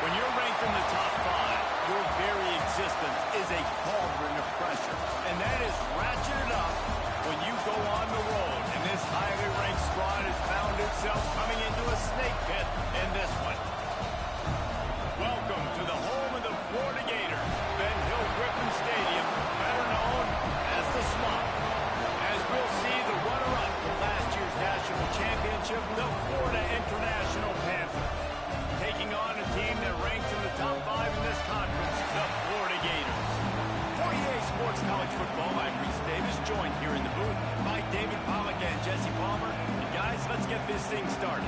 When you're ranked in the top 5, your very existence is a cauldron of pressure. And that is ratcheted up when you go on the road. And this highly ranked squad has found itself coming into a snake pit in this one. Welcome to the home of the Florida Gators, Ben Hill Griffin Stadium, better known as the Swamp. As we'll see the runner-up from last year's national championship, the Florida International Panthers, taking on a team that ranks in the top 5 in this conference, the Florida Gators. For EA Sports College Football, I'm Reese Davis, joined here in the booth by David Pollack and Jesse Palmer. And guys, let's get this thing started.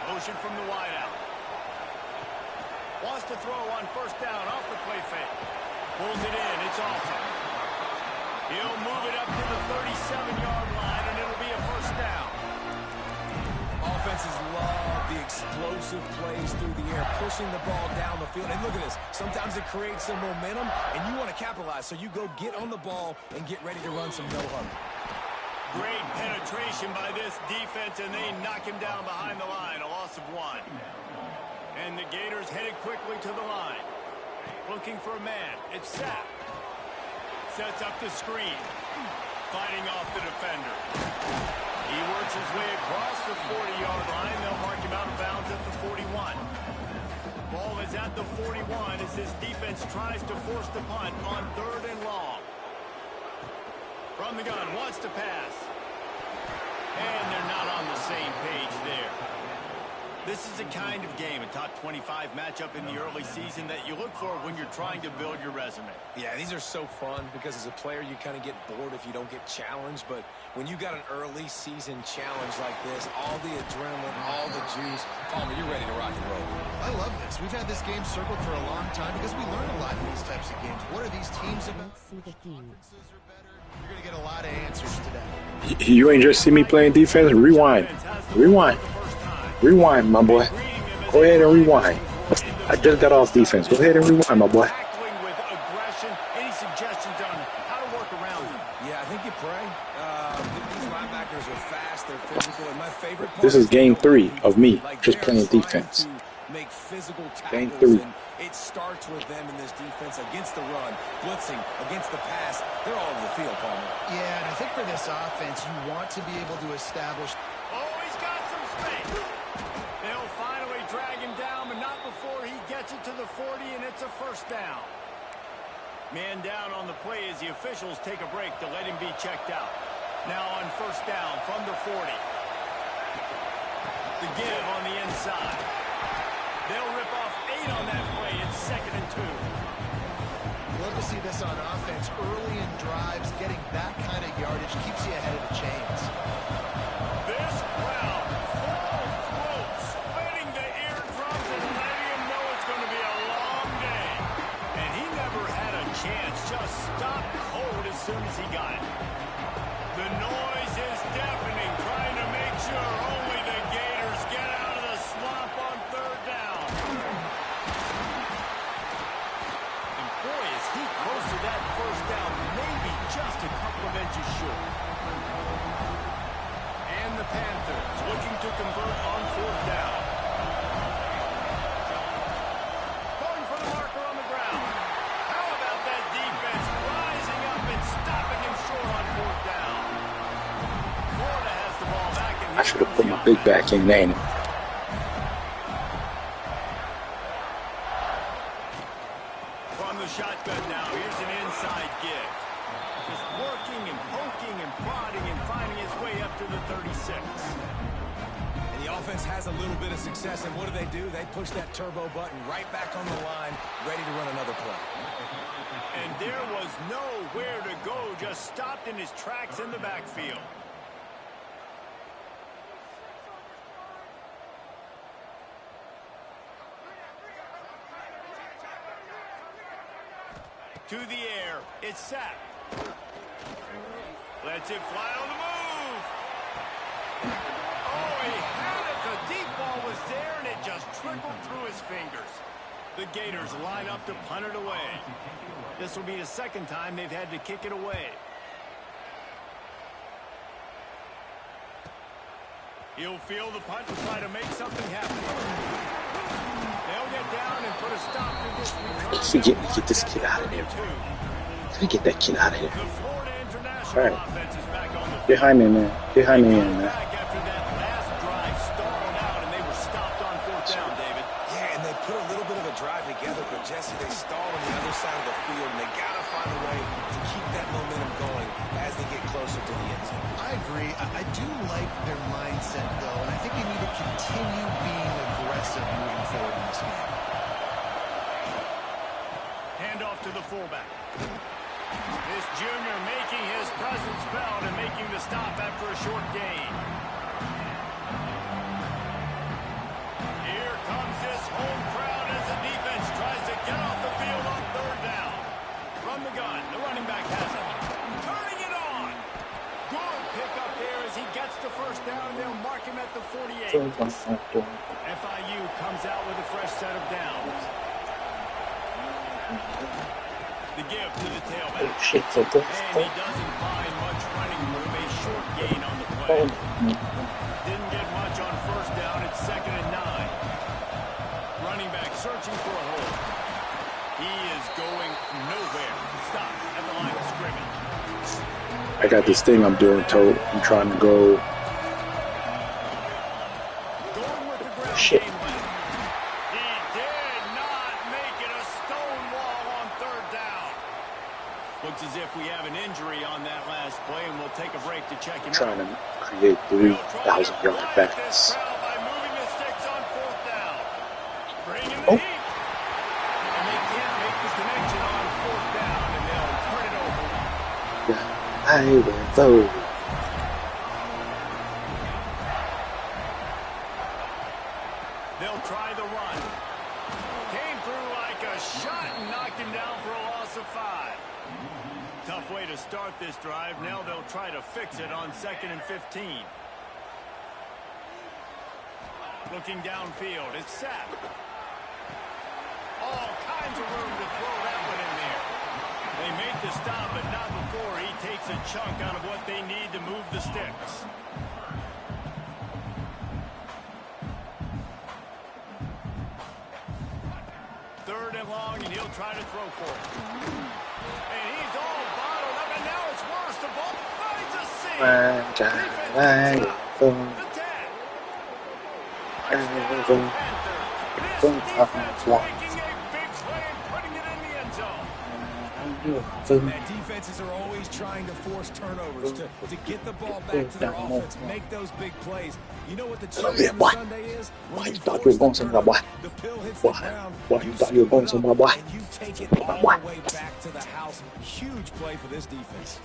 Motion from the wideout. Wants to throw on first down off the play fake. Pulls it in. It's awesome. He'll move it up to the 37-yard line, and it'll be a first down. Offenses love the explosive plays through the air, pushing the ball down the field. And look at this. Sometimes it creates some momentum, and you want to capitalize. So you go get on the ball and get ready to run some no-huddle. Great penetration by this defense, and they knock him down behind the line. A loss of 1. And the Gators headed quickly to the line. Looking for a man. It's Sapp. Sets up the screen. Fighting off the defender. He works his way across the 40-yard line. They'll mark him out of bounds at the 41. Ball is at the 41 as this defense tries to force the punt on 3rd and long. From the gun, wants to pass. And they're not on the same page there. This is a kind of game, a top 25 matchup in the early season that you look for when you're trying to build your resume. Yeah, these are so fun because as a player you kind of get bored if you don't get challenged. But when you got an early season challenge like this, all the adrenaline, all the juice, Palmer, you're ready to rock and roll. I love this. We've had this game circled for a long time because we learn a lot in these types of games. What are these teams about? You're going to get a lot of answers today. You ain't just see me playing defense. Rewind. Rewind. Rewind, my boy. Go ahead and rewind. I just got off defense. Go ahead and rewind, my boy. Any suggestions on how to work around them? Yeah, I think you pray. These linebackers are fast. They're physical. And my favorite part This is game 3 of me just playing defense. Make physical Game tackles, 3. and it starts with them in this defense against the run, blitzing, against the pass. They're all over the field, Palmer. Yeah, and I think for this offense, you want to be able to establish. Oh, he's got some space. They'll finally drag him down, but not before he gets it to the 40, and it's a first down. Man down on the play as the officials take a break to let him be checked out. Now on first down from the 40. The give on the inside. They'll rip off 8 on that play. It's 2nd and 2. Love to see this on offense early in drives. Getting that kind of yardage keeps you ahead of the chains. This crowd, full throat, splitting the eardrums and letting him know it's going to be a long day. And he never had a chance. Just stopped cold as soon as he got it. The noise is deafening, trying to make sure only the Gators get out of the slump on 3rd down. And boy, is he close to that first down, maybe just a couple of inches short. And the Panthers looking to convert on 4th down. Going for the marker on the ground. How about that defense rising up and stopping him short on 4th down? Florida has the ball back. And I should have put my big back in name. From the shotgun now, here's an inside gig. Just working and poking and prodding and finding his way up to the 36. And the offense has a little bit of success, and what do? They push that turbo button right back on the line, ready to run another play. And there was nowhere to go, just stopped in his tracks in the backfield. To the air, it's Sapp. Lets it fly on the move. Oh, he had it. The deep ball was there, and it just trickled through his fingers. The Gators line up to punt it away. This will be the second time they've had to kick it away. He'll field the punt and try to make something happen. They'll get down and put a stop to this return. Get this kid out of here. Let me get that kid out of here. The Florida International All right. offense is back on the field. Behind me, man. Behind me, man. Back after that last drive stalled out, and they were stopped on fourth down, David. Yeah, and they put a little bit of a drive together, but Jesse, they stalled on the other side of the field, and they got to find a way to keep that momentum going as they get closer to the end zone. I agree. I do like their mindset, though, and I think they need to continue being aggressive moving forward in this game. Hand off to the fullback. This junior making his presence felt and making the stop after a short gain. Here comes this home crowd as the defense tries to get off the field on third down. From the gun, the running back has it. Turning it on. Good pickup there as he gets the first down, and they'll mark him at the 48. FIU comes out with a fresh set of downs. The give to the tailback. Oh, shit. So And he doesn't find much running room. A short gain on the play. Didn't get much on first down. It's 2nd and 9. Running back searching for a hole. He is going nowhere. Stop at the line of scrimmage. I got this thing I'm doing, Toad. I'm trying to go. Going with the ground Shit. game left. He did not make it a stone wall on third down. Looks as if we have an injury on that last play, and we'll take a break to check him Trying out. to create 3,000 yard This backs. crowd by moving the sticks on fourth down. Bringing the Oh. heat. And they can't make the connection on fourth down, and they'll turn it over. I will vote. They'll try the run. Came through like a shot and knocked him down for a loss of 5. Tough way to start this drive. Now they'll try to fix it on 2nd and 15. Looking downfield. It's Sapp. All kinds of room to throw that one in there. They make the stop, but not before he takes a chunk out of what they need to move the sticks. Third and long, and he'll try to throw for it. And he's all bottled up, and now it's worse. The ball finds a seam. Defense picks it up. The 10. Touchdown, Panther. This defense making a big play and putting it in the end zone. And defenses are always trying to force turnovers to get the ball back to their offense, make those big plays. You know what the challenge on Sunday is? Why you thought you were going somewhere, boy? The pill hits the ground. Why you thought you were going somewhere, boy? And you take it all the way back to the house. Huge play for this defense.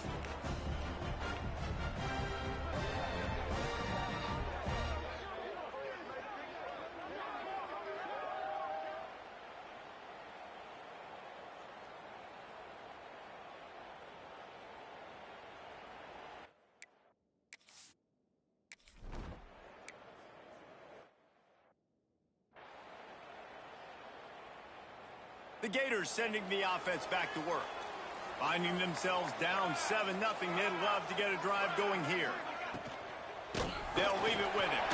The Gators sending the offense back to work. Finding themselves down 7-0, they'd love to get a drive going here. They'll leave it with him.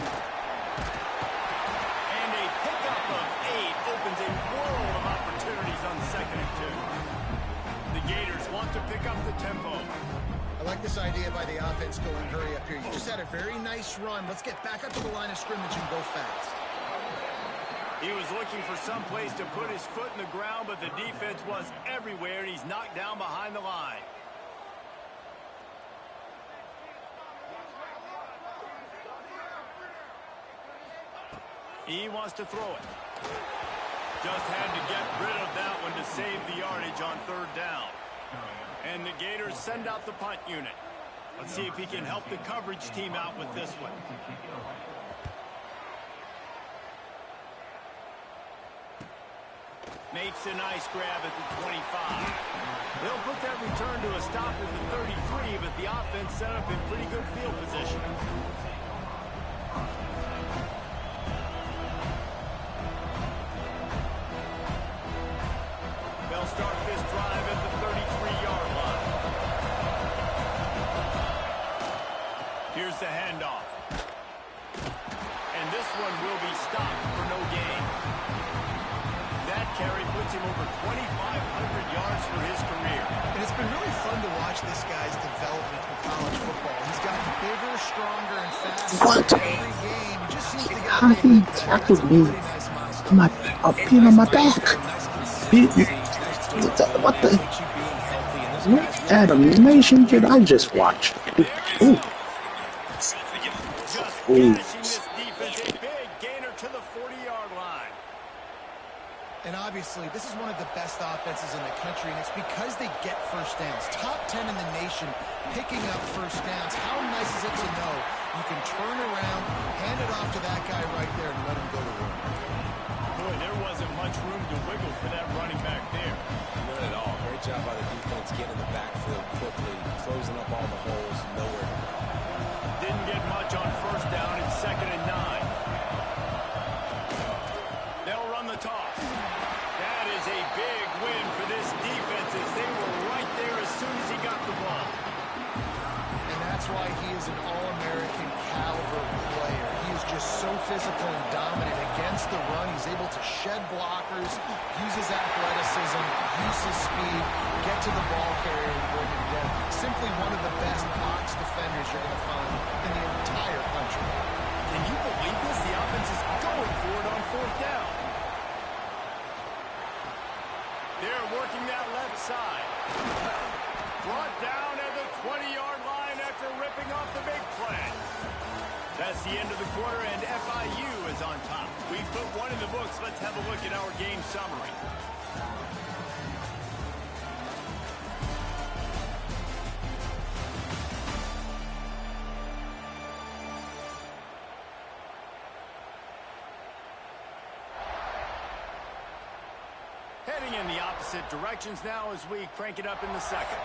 And a pickup of 8 opens a world of opportunities on 2nd and 2. The Gators want to pick up the tempo. I like this idea by the offense going hurry up here. You just had a very nice run. Let's get back up to the line of scrimmage and go fast. He was looking for some place to put his foot in the ground, but the defense was everywhere, and he's knocked down behind the line. He wants to throw it. Just had to get rid of that one to save the yardage on third down. And the Gators send out the punt unit. Let's see if he can help the coverage team out with this one. Makes a nice grab at the 25. They'll put that return to a stop at the 33, but the offense set up in pretty good field position. They'll start this drive at the 33-yard line. Here's the handoff. And this one will be stopped for no gain. That carry puts him over 2,500 yards for his career. And it's been really fun to watch this guy's development in college football. He's gotten bigger, stronger, and faster. What? Every game, he just seems to get How he tackled me? I'm being on my back. What the? What animation did I just watch? Ooh. Ooh. And obviously, this is one of the best offenses in the country, and it's because they get first downs. Top 10 in the nation picking up first downs. How nice is it to know you can turn around, hand it off to that guy right there, and let him go to work. Boy, there wasn't much room to wiggle for that running back there. None at all. Great job by the defense getting in the backfield quickly, closing up all the holes, nowhere to go. Didn't get much on first down in 2nd and 9. They'll run the toss. That is a big win for this defense as they were right there as soon as he got the ball. And that's why he is an All-American caliber player. He is just so physical and dominant against the run. He's able to shed blockers, use his athleticism, use his speed, get to the ball carrier and bring him down. Simply one of the best box defenders you're going to find in the entire country. Can you believe this? The offense is going for it on 4th down. They're working that left side. Brought down at the 20-yard line after ripping off the big play. That's the end of the quarter, and FIU is on top. We've put one in the books. Let's have a look at our game summary. Heading in the opposite directions now as we crank it up in the 2nd.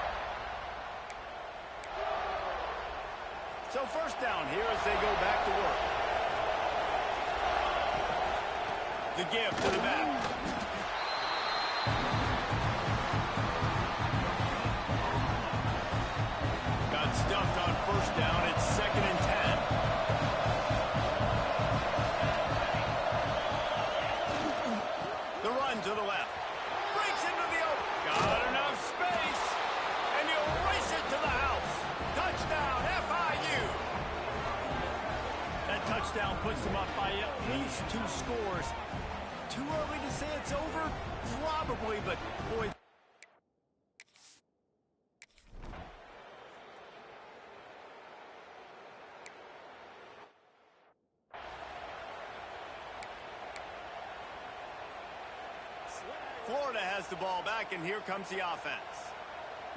So first down here as they go back to work. The give to the back. Got stuffed on first down. It's 2nd and 10. The run to the left. Breaks into the open. Got enough space. And he'll race it to the house. Touchdown, FIU. That touchdown puts them up by at least 2 scores. Too early to say it's over? Probably, but boy. Florida has the ball back, and here comes the offense.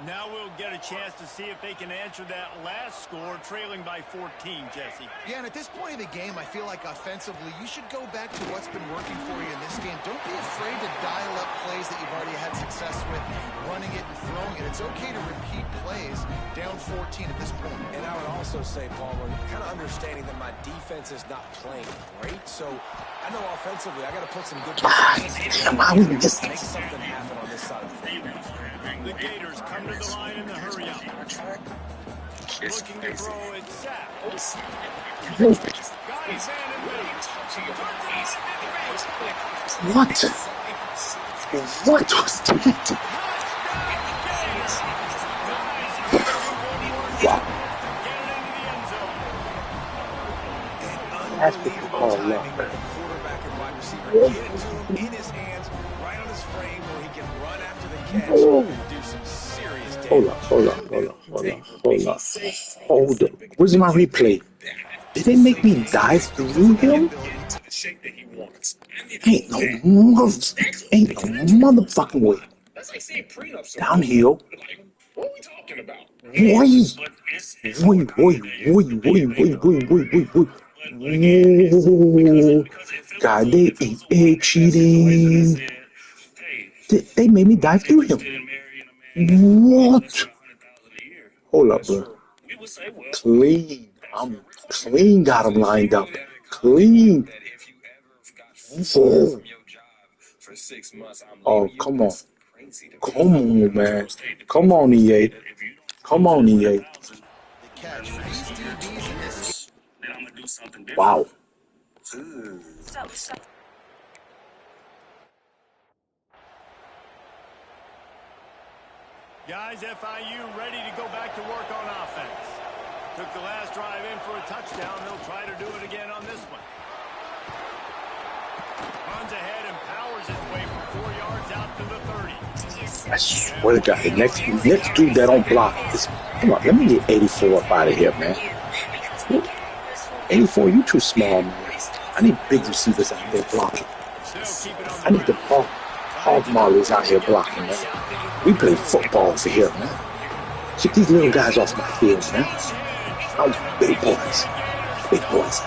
Now we'll get a chance to see if they can answer that last score, trailing by 14, Jesse. Yeah, and at this point of the game, I feel like offensively, you should go back to what's been working for you in this game. Don't be afraid to dial up plays that you've already had success with, running it and throwing it. It's okay to repeat plays down 14 at this point. And I would also say, Palmer, kind of understanding that my defense is not playing great, so I know offensively I got to put some good make something happen on this side of the field. The Gators come to the line in the hurry up. Looking to throw it, sack. Got his man in middle. What? What was that? Wow. That's what you call luck. Quarterback and wide receiver get it to him in his hands, right on his frame, where he can run after the catch and do some serious damage. Hold up. Where's my replay? Did they make me dive through him? Ain't no motherfucking way. Downhill. What are we talking about? God, they ain't cheating. They made me dive through him. What? Hold up, bro. Clean. I'm clean. Got him lined up. Clean. Oh, come on. Come on, man. Come on, EA. Come on, EA. Wow. Guys, FIU ready to go back to work on offense. Took the last drive in for a touchdown. They'll try to do it again on this one. Runs ahead and powers his way from 4 yards out to the 30. I swear to God, the next dude that don't block is... Come on, let me get 84 up out of here, man. 84, you too small, man. I need big receivers out there blocking. I need the hog mollies out here blocking, man. We play football over here, man. Keep these little guys off my field, man. I'm big boys. Big boys.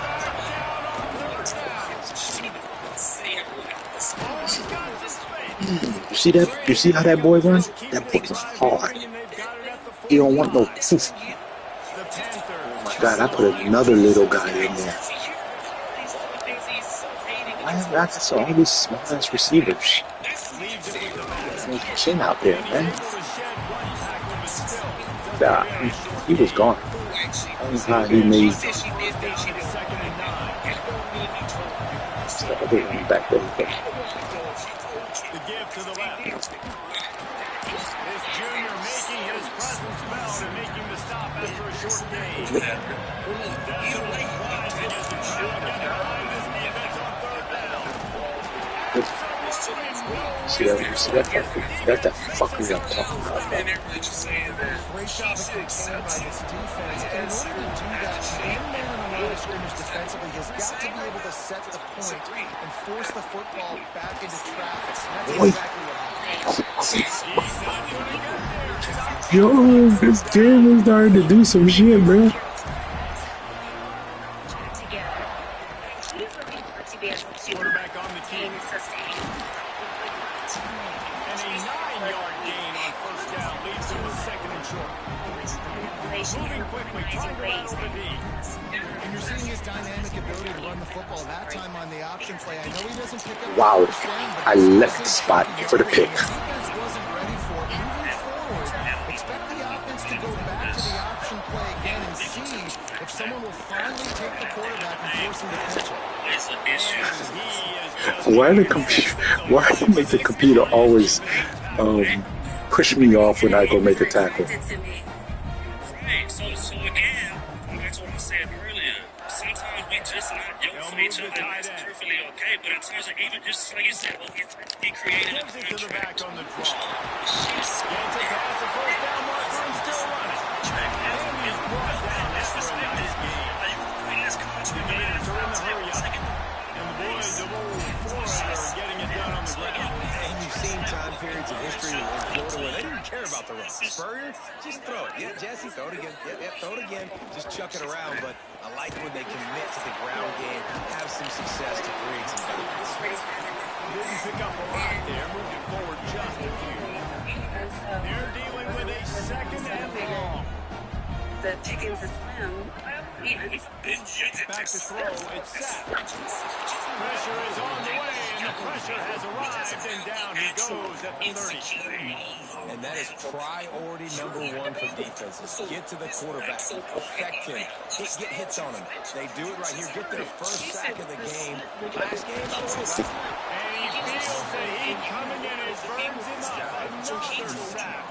You see that? You see how that boy runs? That boy runs hard. He don't want no poof. Oh my God, I put another little guy in there. Why have I got all these small ass receivers? No chin out there, man. Nah, he was gone. That was how he made the other one back there. The give to the left. This junior making his presence felt and making the stop after a short gain. Definitely wise to get the crowd get behind this defense on third down. See that? That's that fucker I'm talking about. Great job of contained by this defense. And in order to do that, the man on the line of scrimmage defensively has got to be able to set the point and force the football back into traffic. And that's exactly what happened. Yo, this game is starting to do some shit, bro. Quarterback on the team. And a 9-yard gain on first down leads to a second and short. Moving quickly, trying to rattle the D. And you're seeing his dynamic ability to run the football that time on the option play. I know he doesn't pick up. Wow, I left the spot for the pick. The defense wasn't ready for it. Moving forward, expect the offense to go back to the option play again and see if someone will finally take the quarterback and force him to catch it. Why do you make the computer always push me off when I go make a tackle? So again, that's what I said earlier. Sometimes we just not yoked for each other, and that's perfectly okay. But in terms of even just like you said, he created a contract. On the draw. Gets it past the first down marker and still running. And he's brought down after a nice game. The Gators are in the hurry up. And the boys of old Florida are getting it done on the ground. And you've seen time periods of history in Florida where they didn't care about the run. Spurrier, just throw it. Yeah, Jesse, throw it again. Yeah, throw it again. Just chuck it around. But I like when they commit to the ground game, have some success to create some balance. Didn't pick up a lot there, moved it forward just a few. They're dealing with a second and long. The chickens are slim. Back to throw, it's set. Pressure is on the way, and the pressure has arrived, and down he goes at the 30. And that is priority number one for defenses. Get to the quarterback, affect him, get hits on him. They do it right here. Get their first sack of the game. Last game, And he feels the heat coming in and burns him up. Another sack.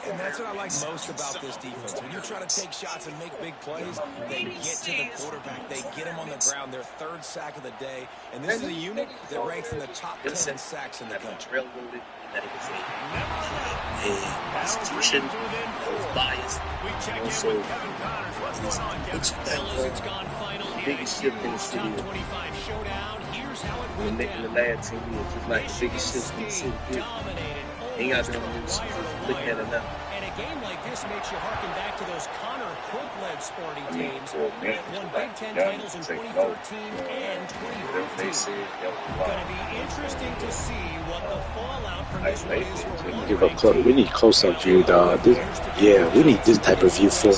And that's what I like most about this defense. When you try to take shots and make big plays, they get to the quarterback. They get him on the ground. Their third sack of the day. And this is a unit that ranks in the top 10 in sacks in the country. Institution of bias. Also, the biggest shift in the city. And the lad team is just like the biggest shift in the city. Ain't got to look at it now. game like this makes you harken back to those Connor Cook-led sporting teams that won Big Ten titles in 2013 and 2015. Going to be interesting to see what the fallout from this one is for we need close-up view, dog. Yeah, we need this type of view for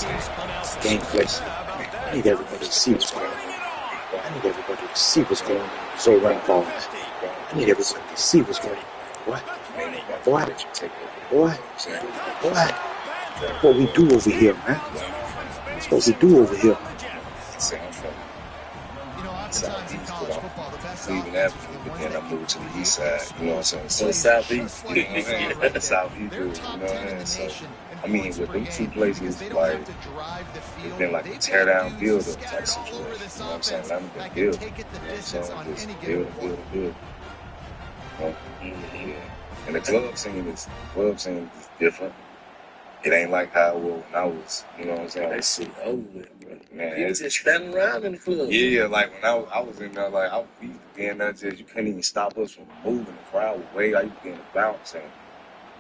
gameplay. I need everybody to see what's going on. I need everybody to see what's going on. So right ball. I need everybody to see what's going on. What? That's what we do over here, man. That's what we do over here. Cleveland Avenue, but then I moved to the east side, you know what I'm saying? So Southeast, you know what I'm saying? Southeast, you know what I'm saying? So, I mean, with them two places, like, it's been like a tear down, build up type situation, you know what I'm saying? I'm gonna build, you know what I'm saying? Just build. You know? Yeah. And the club scene is different. It ain't like how it was when I was, you know what I'm saying? That shit over with, bro. Man, People just standing around in the club. Yeah, like when I was in there, like we used to be in there, just you couldn't even stop us from moving. The crowd was way out. You began to bounce, and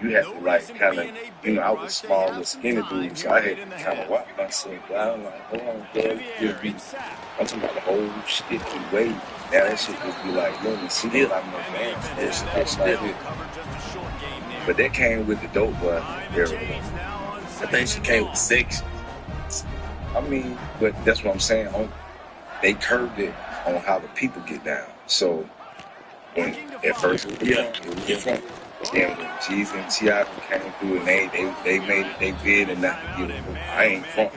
you had to like kind of, you know, I was small and skinny dude, so I had to kind of walk myself down. Like, hold on, girl, just be. I'm talking about the whole shit keep waving. Now that shit just be like, you don't even see it like no dance. That's like it. But that came with the dope boy era. I think she came with 6. I mean, but that's what I'm saying. They curbed it on how the people get down. So, when at first, it was different. Then when G's and T.I. came through and they made it, they did, and now, you know, I ain't from,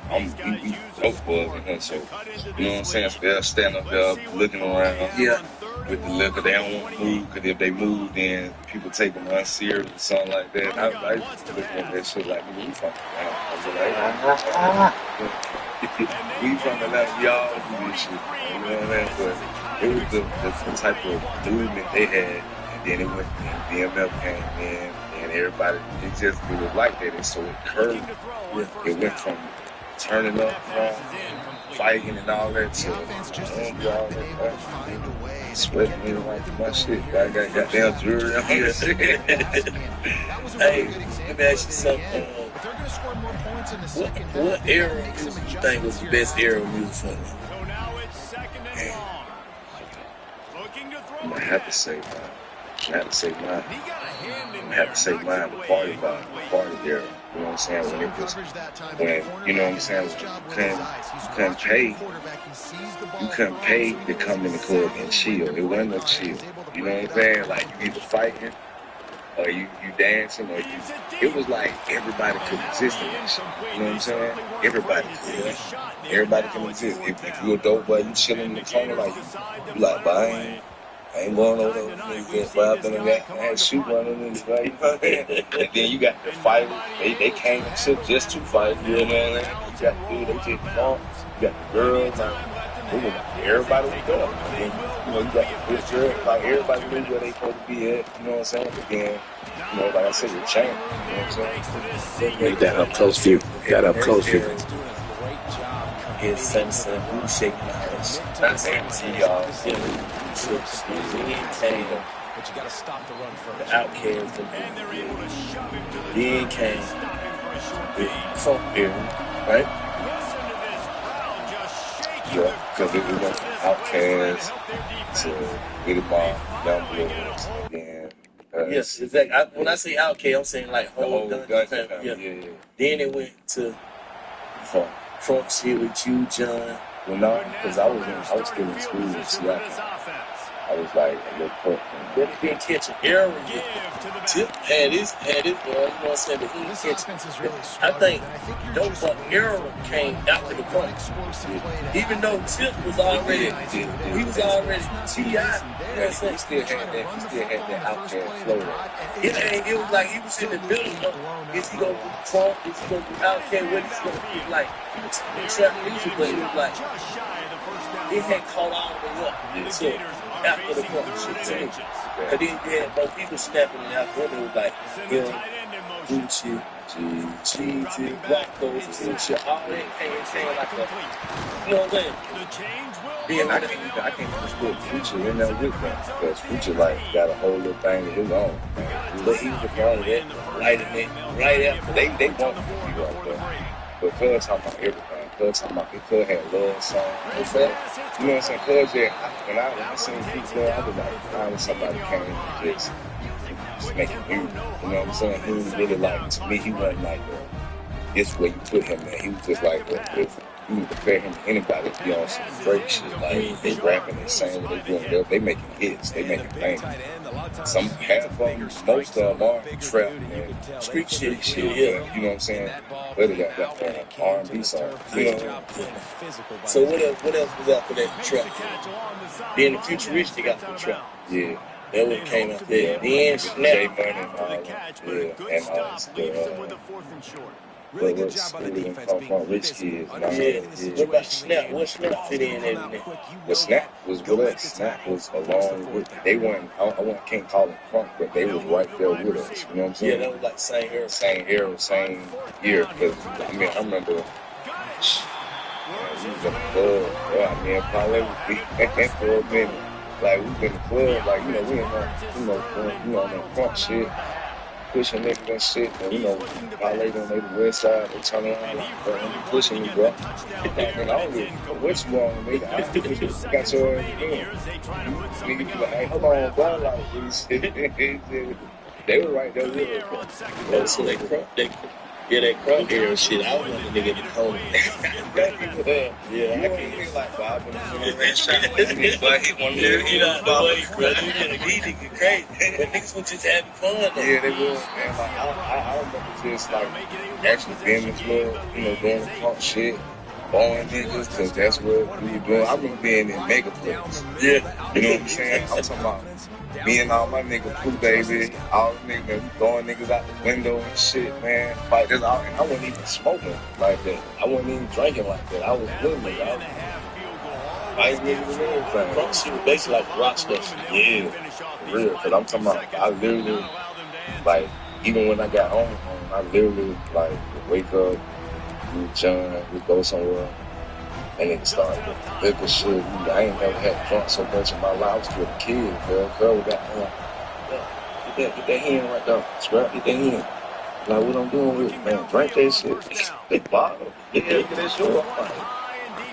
we dope boys in here, so, you know what I'm saying? So they'll stand up there looking around with the liquor. They don't want to move, because if they move, then people take them unserious or something like that. And I used to look at that shit like, we from we from Atlanta, y'all do this shit, you know what I'm saying? But it was the type of movement they had. Then it went, and DMF came in, and everybody, it was like that, and so it curved. It went from turning up, fighting and all that to all that, sweating me like my shit. I got goddamn jewelry on here. Hey, let me ask you something. What era of music you think was the best era of music for you? I'm gonna have to say mine. I have to say mine, the party vibe, the party era. You know what I'm saying? When it was, you know what I'm saying? You couldn't pay to come in the club and chill. It wasn't no chill. You know what I'm saying? Like, you either fighting, or you dancing, or it was like everybody could exist in that shit. You know what I'm saying? Everybody could. Everybody can exist. If you're a dope boy, you chilling in the corner, like, you like, but I ain't going over there niggas, but I've been in that. I had shoot one of them niggas, right? You know what I'm saying? And then you got the fighters. They came and shit just to fight. You know what I'm saying? You got the dude, they just fought. You got the girls. Like, everybody was there. And then, you know, you got the bitch girl. Like, everybody knew where they supposed to be at. You know what I'm saying? But then, you know, like I said, it changed. You know what I'm saying? Make that up close view. That up close view. It's Simpson, who shaking my ass. That's empty, y'all. But you got to stop the run first. The Outcasts, then came the funk era, right? Yeah, because it went from Outcasts to Biggie Ball, Young Bloods, and yes, exactly. When I say Outcast, I'm saying like whole Dungeon Family. Yeah. Then it went to Funk shit with you, John. Well, no, because I was still in school in Seattle. I was like a little punk. But he didn't catch an error. Tip had his you know what I'm saying, but he didn't catch it. I think Dope Buck era came after the point. Even though Tip was already, he was already T.I. You know what I'm saying? He still had that Outcast flow. It was like he was in the building. Is he going to be Trump? Is he going to be Outcast? What is he going to be like? He was trap music, but it was like, it had caught all the way up until after the point shit too. But then you had both people snapping it out. Then it was like him, Gucci, G, Rocco's, Gucci, all that came saying like a, you know what I'm saying? And I can't even split Future in there with them because Future like got a whole little thing of his own. But he was a part of that, right after They want to be right there. But Cuz talking about everything. Cuz talking about the Cuz had love songs. You know what I'm saying? Cuz when I seen people, I was like, finally somebody came and just making music. You know what I'm saying? He was really like, to me, he wasn't like this way you put him in. He was just like, if you can compare him to anybody, be on some Drake shit. Like, they rapping, they saying what they doing, they making hits, they making things. Some half of them, most of them are trap and street shit, yeah. You know what I'm saying? But they got that R&B song. You know? So what else was after that trap? Then the Futuristic got the trap. Yeah. That one came out there. Then Snap. J Money and all that. Yeah. And what's come from Rich Kids. What about Snap? What Snap fit in everything? Well, Snap was with us. Snap was along with, they weren't, can't call them punk, but they was right there with us. You know what I'm saying? Yeah, that was like same era, same year. Because, I mean, I remember, we was in the club. Yeah, I mean, probably was beat for a minute. Like, we was in the club, like, you know, we in on that punk shit. Pushing niggas and shit, and violating on the west side, they turn around like, pushing me, bro. And I don't give a what you want, nigga. I got your ass doing. Nigga be like, hey, hold on, bro, like, they were right there with us, bro. So they crunk era shit. I was one of the niggas that told me. Yeah, I can't be like Bob and he not the way, brother. These niggas crazy. But niggas was just having fun, though. Yeah, they was, man. Like, I remember just, like, actually being in the club, doing the punk shit, blowing niggas, because that's what we were doing. I remember being in mega clubs. Yeah. You know what I'm saying? I'm talking about me and all my niggas, Pooh Baby, all the niggas, we throwing niggas out the window and shit, man. Like, and I wasn't even smoking like that. I wasn't even drinking like that. I was living it. I was fighting niggas and everything. Punk shit was basically like rock stuff. Yeah, for real. Because I'm talking about, I literally, like, even when I got home, I literally, like, would wake up, we John, we go somewhere, and then start liquor shit. I ain't never had drunk so much in my life. I was still a kid, girl. We got get that hand right there. Scrap, get that hand. Like, what I'm doing with it, man. Drink that shit. Big bottle. Yeah, look at that shit.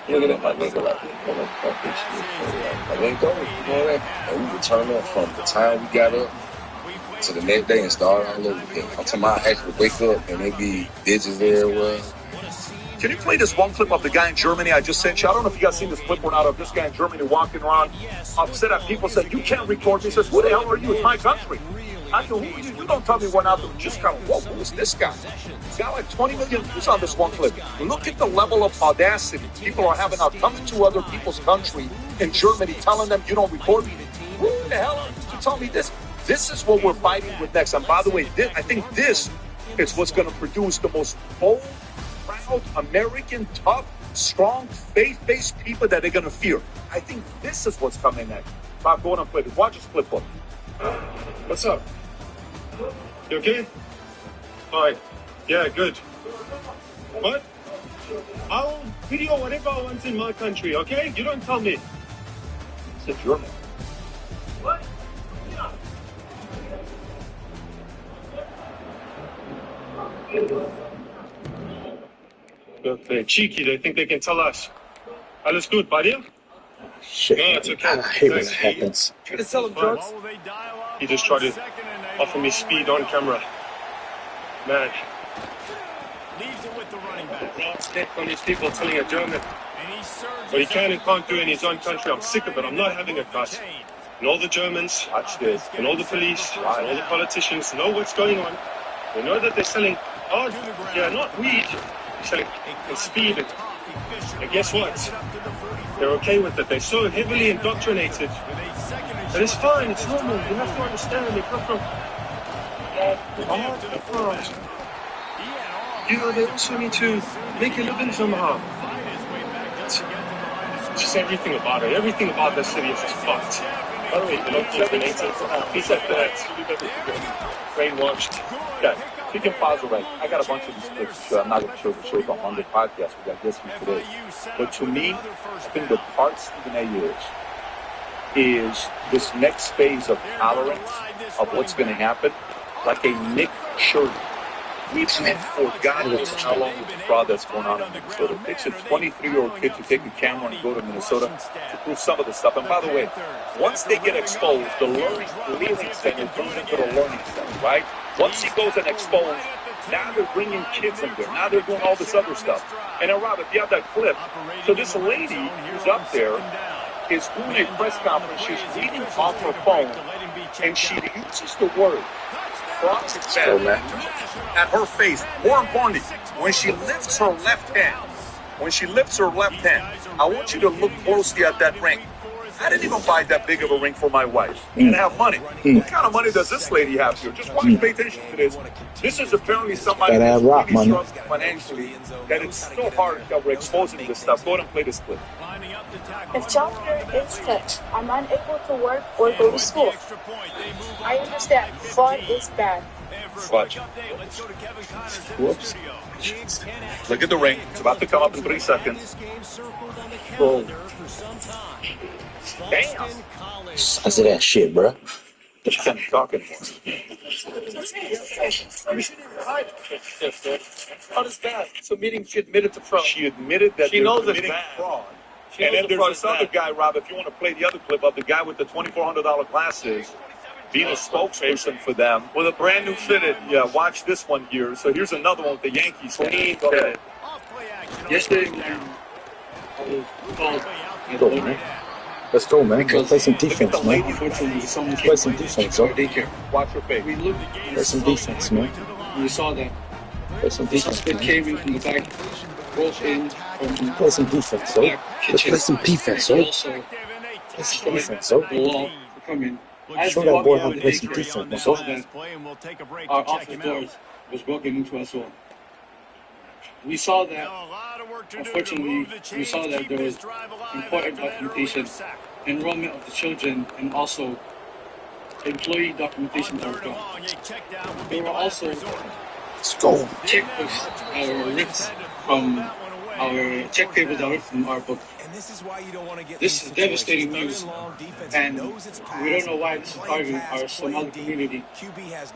Looking at my nigga like, fuck this shit. Like, let go. You know that? And we would turn up from the time we got up to the next day and start all over again. I'm talking about I actually wake up and there be bitches everywhere. Can you play this one clip of the guy in Germany I just sent you? I don't know if you guys seen this clip or not of this guy in Germany walking around upset at people, said, you can't record me. He says, who the hell are you? It's my country. I go, who are you? You don't tell me we're not doing. Just kind of, whoa, who is this guy? He's got like 20 million views on this one clip. Look at the level of audacity people are having now coming to other people's country in Germany, telling them you don't record me. Who the hell are you to tell me this? This is what we're fighting with next. And by the way, I think this is what's going to produce the most bold, proud, American, tough, strong, faith-based people that they're going to fear. I think this is what's coming next. Bob, go on and play this. Watch this clip up. What's up? You okay? All right. Yeah, good. What? I'll video whatever I want in my country, okay? You don't tell me. It's a German. What? They're cheeky. They think they can tell us. Alles gut, bei dir? Shit, no, it's okay. I hate when it happens. Try to sell him drugs? He just tried to offer me speed on camera. Man. Leaves it with the running back. Stick on these people telling a German what he can and can't do in his own country. I'm sick of it. I'm not having it, guys. And all the Germans, and all the police, and all the politicians know what's going on. They know that they're selling not weed, they're selling speed. And guess what? They're okay with it. They're so heavily indoctrinated. And it's fine, it's normal. You have to understand they come from the world. They also need to make a living somehow. It's just everything about it. Everything about this city is just fucked. By the way, they're not indoctrinated. He said that. Brainwashed. Okay. She can pause it right. I got a bunch of these clips to show. I'm not going to show the shows on Monday podcast. We got this one today. But to me, I think the part Stephen A. is this next phase of tolerance of what's going to happen, like a Nick Shirley. We've seen for God knows how long with the fraud that's going on in Minnesota. It takes a 23-year-old kid to take a camera and go to Minnesota to prove some of the stuff. And by the way, once they get exposed, the learning center turns into the learning center, right? Once he goes and exposed, now they're bringing kids in there. Now they're doing all this other stuff. And then, Rob, if you have that clip, so this lady who's up there is doing a press conference. She's reading off her phone, and she uses the word cross-examine at her face. More importantly, when she lifts her left hand, I want you to look closely at that ring. I didn't even buy that big of a ring for my wife. I didn't have money. What kind of money does this lady have here? Just watch, pay attention to this. This is apparently somebody that's really struggling financially, that it's so hard that we're exposing this stuff. Go ahead and play this clip. If childcare is cut, I'm unable to work or go to school. I understand fraud is bad. Watch. Whoops. Look at the ring. It's about to come up in 3 seconds. Boom. Damn. I said that shit, bro. Just can't talk anymore. How does that? So meaning she admitted to fraud. She admitted that she knows it's bad. Fraud. And then there's this other guy, Rob, if you want to play the other clip of the guy with the $2,400 glasses being a spokesperson for them with a brand new fitted. Yeah, watch this one here. So here's another one with the Yankees. Go ahead. Yesterday, Go, man. Let's go, man. Let's play some defense, man. Play some defense, bro. Watch your face. Play some defense, man. We saw that. Play some defense, man. Came in from the back, broke in. Play some defense, bro. Let's play some defense, bro. Play some defense, bro. The wall to come in. Show that boy how to play some defense, bro. Our offensive doors was broken into as well. We saw that, unfortunately, we saw that there was important documentation, enrollment of the children, and also employee documentation that were done. They were also checkbooks that were ripped from our check tables that were from our book. This is devastating news, and we don't know why this is targeting our Somali community, as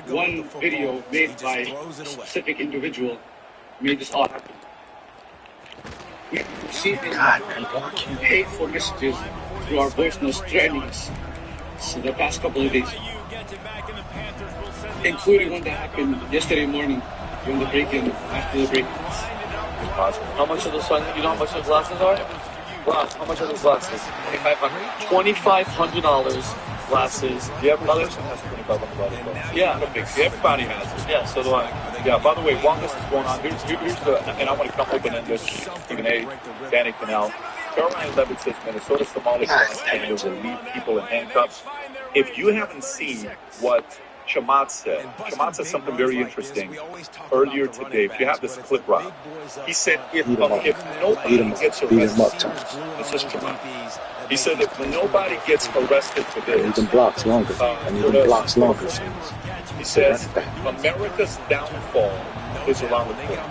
one video made by a specific individual made this all happen. We received hateful messages through our voice notes threatening us in the past couple of days, including one that happened yesterday morning during the break-in, after the break-in. How much of those glasses? You know how much those glasses are? Wow, how much are those glasses? $2,500 glasses. Yeah, everybody has $2,500. Yeah. Everybody has it. Yeah, so do I. Yeah, by the way, while this is going on, here's the, and I want to come open in this, Stephen A., Danny Canal. Caroline Levitt says Minnesota Somali Canada will leave people in handcuffs. If you haven't seen what Chamath said something very interesting earlier today. If you have this clip, Rob, he said if nobody gets arrested, this is Chamath. He said if nobody gets arrested for this, even blocks longer. Blocks longer. He says America's downfall is around the corner.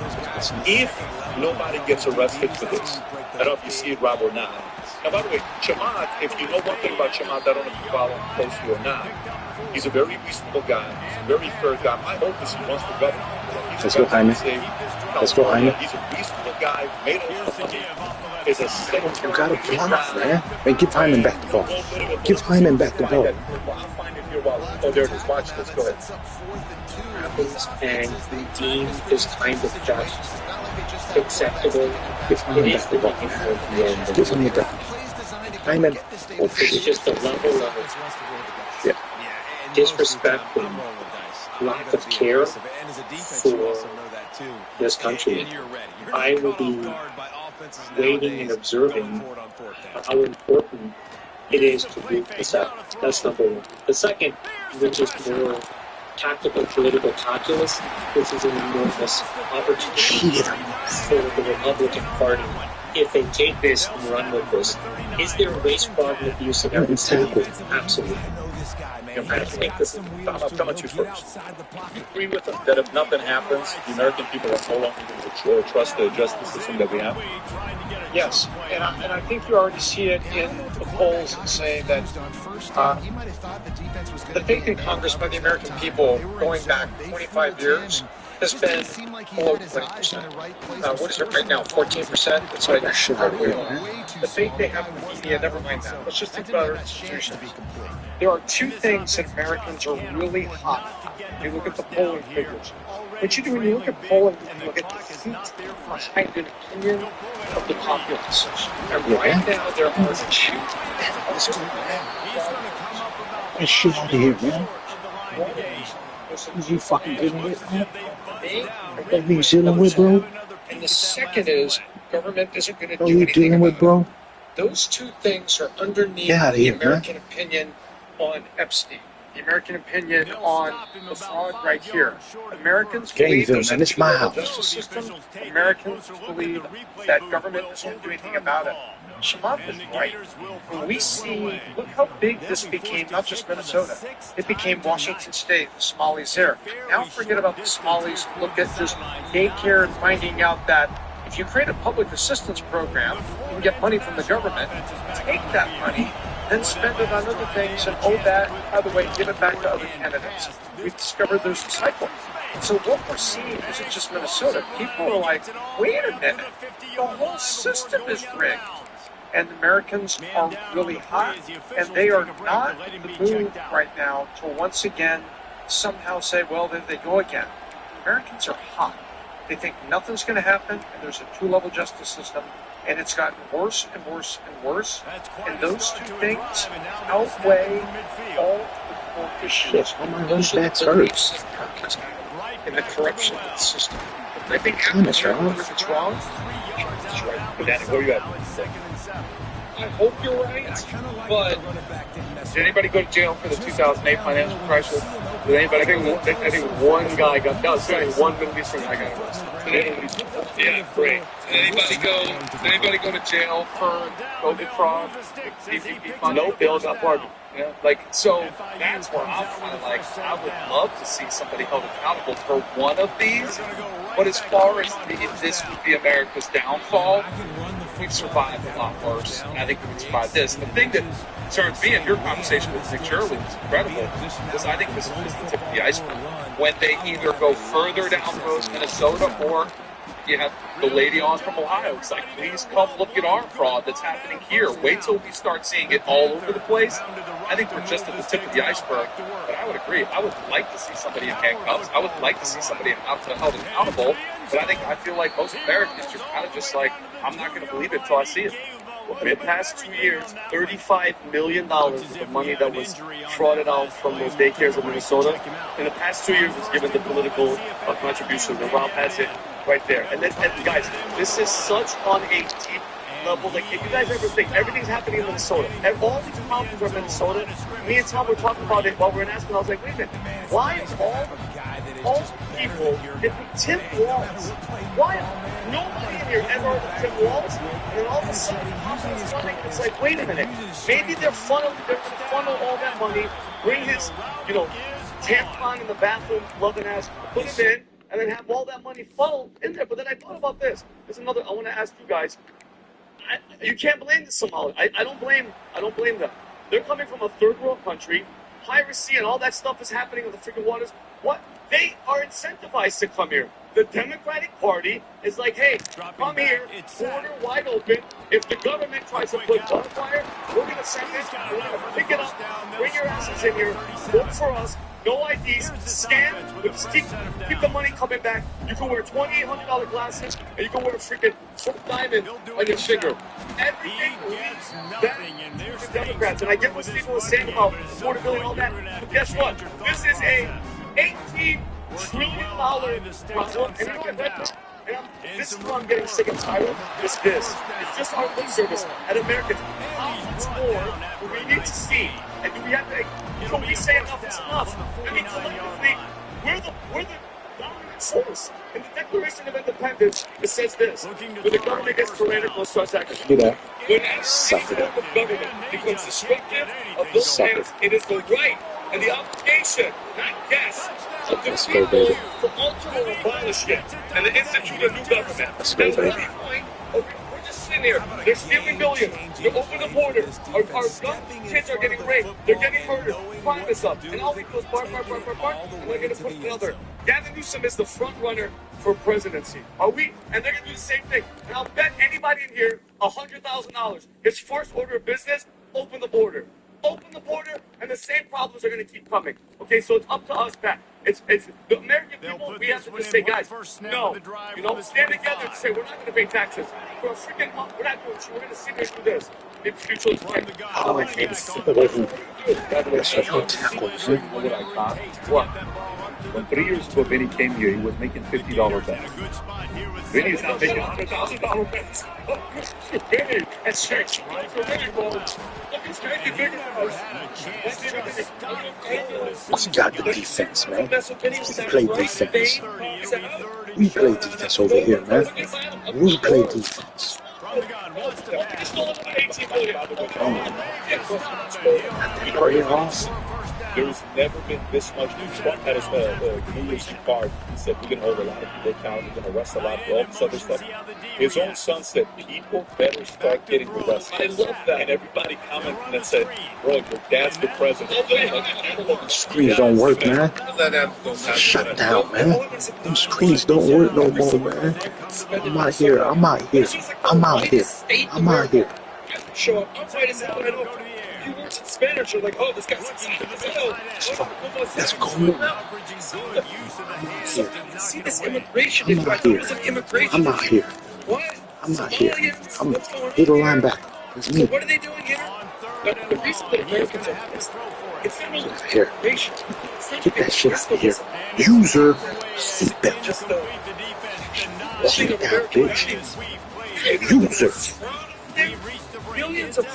If nobody gets arrested for this, I don't know if you see it, Rob, or not. Now, by the way, Chamath, if you know one thing about Chamath, I don't know if you follow him closely or not. He's a very reasonable guy. He's a very fair guy. My hope is he runs for governor. Let's go, Jaime. Let's go, Jaime. He's a reasonable guy. Made a is a second. You gotta block, man. Man, give Hyman back the ball. Give Hyman back the ball. I'll find it here while. Oh, there it is. Watch this. Go ahead. And the deem is kind of just acceptable. Give Hyman back the ball. Give him the ball. Hyman. Oh, it's shit. just a level of disrespect and lack of care for this country. I will be waiting and observing how important it is to root this out. That's number one. The second, which is more tactical political calculus, this is an enormous opportunity for the Republican Party. If they take this and run with this, is there race, fraud, and abuse in every city? Absolutely. I think this is, I'm telling you first. You agree with them that if nothing happens, the American people are no longer going to trust the justice system that we have? Yes, and I think you already see it in the polls saying that the faith in Congress by the American people going back 25 years has been below 20%. What is it right now? 14%? It's like the faith they have in the media, never mind that. Let's just think about our institutions. There are two things that Americans are really hot. You look at the polling figures. What you do when you look at polling, you look at the seat behind an opinion of the populace. And right now, there are two. Get shit out of here, man. Who's you fucking dealing with, man? What are you dealing with, bro? And the second is, government isn't going to What are do you anything dealing with, about bro? it. Those two things are underneath Get out of the here, American opinion on Epstein. The American opinion on the fraud right here. Americans believe there's a two-level justice system. Americans believe that government doesn't do anything about it. Shamath is right. When we see, look how big this became, not just Minnesota. It became Washington State, the Somalis there. Now forget about the Somalis. Look at just daycare and finding out that if you create a public assistance program, you can get money from the government, take that money, then spend it on other things, and that, by the way, give it back to other candidates. We've discovered there's a cycle. So what we're seeing isn't just Minnesota. People are like, wait a minute, the whole system is rigged. And Americans are really hot, and they are not in the mood right now to once again somehow say, well, there they go again. Americans are hot. They think nothing's going to happen, and there's a two-level justice system, and it's gotten worse and worse and worse. And those two things outweigh all the core issues. Those backs hurts. In the corruption of the system. I think Thomas, it's wrong. That's right. But Danny, where are you at? I hope you're right, but Did anybody go to jail for the 2008 financial crisis? Did anybody? I think one guy got. No, sorry, one Middle Eastern guy got arrested. Yeah, great. Did anybody go to jail for COVID fraud? No, Bill got pardoned. Yeah, so that's where I'm kind of like, I would love to see somebody held accountable for one of these. But as far as if this would be America's downfall, we've survived a lot worse. And I think we can survive this. And the thing that concerns me in your conversation with Nick Shirley is incredible, because I think this is just the tip of the iceberg. When they either go further down the road to Minnesota, or you have the lady on from Ohio. It's like, please come look at our fraud that's happening here. Wait till we start seeing it all over the place. I think we're just at the tip of the iceberg. But I would agree. I would like to see somebody in handcuffs. I would like to see somebody held accountable. But I feel like most Americans are kind of just like, I'm not going to believe it until I see it. In the past 2 years, $35 million of the money that was frauded out from those daycares in Minnesota, in the past 2 years was given to political contributions. And Rob has it right there. And guys, this is such on a deep level. Like, if you guys ever think everything's happening in Minnesota, and all these problems are in Minnesota, me and Tom were talking about it while we were in Aspen. I was like, wait a minute, why is all people, if we tip walls, why nobody in here ever tip walls? And then all of a sudden, it's like, wait a minute, maybe they're going to funnel all that money, bring his, tampon in the bathroom, loving ass, put it in, and then have all that money funneled in there. But then I thought about this. There's another. I want to ask you guys. You can't blame the Somalis. I don't blame them. They're coming from a third world country. Piracy and all that stuff is happening in the freaking waters. What? They are incentivized to come here. The Democratic Party is like, hey, come here, border wide open. If the government tries to put gunfire, we're going to send it, we're going to pick it up, bring your asses in here, vote for us, no IDs, scam, but just keep the money coming back. You can wear $2,800 glasses, and you can wear a freaking diamond on your finger. Everything leads that to Democrats. And I get what Stephen was saying about affordability and all that, but guess what? This is a $18 trillion problem. And you know what? This is what I'm getting sick and tired of. It's just our lip service at Americans. How much more do we need to see? And do we have to? Can we say enough is enough? I mean, collectively, we're the dominant force. In the Declaration of Independence, it says this: when the government gets tyrannical, starts acting. When any form of government becomes destructive of those lands, it is the right and the obligation, not guess, of the Let's go, baby. to alter or abolish it and to institute a new government. Let's go, baby. We're just sitting here. They're stealing millions. They're open the border. Our young kids are getting raped. They're getting murdered. Crime is up. And all we do is bark. And they're going to put another. Gavin Newsom is the front runner for presidency. Are we? And they're going to do the same thing. And I'll bet anybody in here $100,000. His first order of business, open the border. Open the border, and the same problems are going to keep coming. Okay, so it's up to us, Pat. It's the American people. We have to just say, guys, no. Stand together and say we're not going to pay taxes for a freaking month. We're not doing shit. We're going to sit here through this. Oh, I can't sit away from that's a good tackle. What I thought? What? When 3 years ago Vinny came here, he was making $50 bets. Vinny's not making $100,000 bets. Vinny, that's stretchy. We got the defense, man. We play defense. We play defense over here, man. We play defense. There's never been this much. Trump had a New Year's card. He said we're going to hold a lot of people accountable, we're going to arrest a lot of all this other stuff. His own son said people better start getting arrested. I love that. And everybody commented and said, bro, your dad's the president. Screens don't work, man. Shut down, man. Them screens don't work no more, man. I'm out here. I'm out here. I'm out here. I'm out here. Show up. I'm right as hell. You works in Spanish. You're like, oh, this guy's let's go. See this immigration. I'm out here. I'm out here. What? I'm out here. I'm little linebacker. It's me. So what are they doing here? The reason that Americans are pissed, it's not only here. Get that shit out of here. User seatbelt. Sit down, bitch. User. Billions of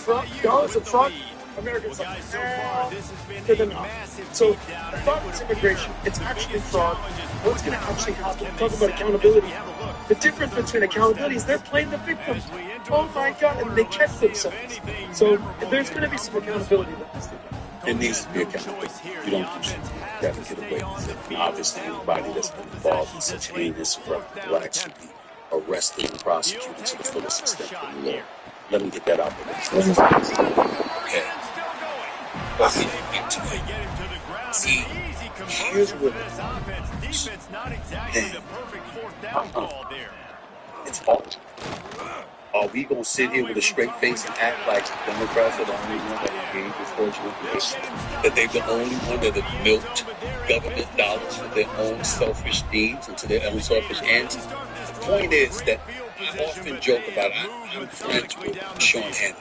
dollars of fraud. Americans are to them not. So fraud is immigration. It's actually fraud. What's going to actually happen? Talk about accountability. The difference between accountability is they're playing the victim. Oh my God, and they kept themselves. So there's going to be some accountability with this thing. It needs to be accountable. You don't do shit. You got to get away with it. Obviously, anybody that's been involved in such heinous blacks should be arrested and prosecuted to the fullest extent of the law. Let me get that out there. Okay. See, here's what it's hard. Are we going to sit here with a straight face and act like the Democrats are the only one that engaged with fraudulent behavior? That they're the only one that have milked government dollars for their own selfish needs and to their own selfish ends? The point is that I often joke about I'm friends with Sean Hannity.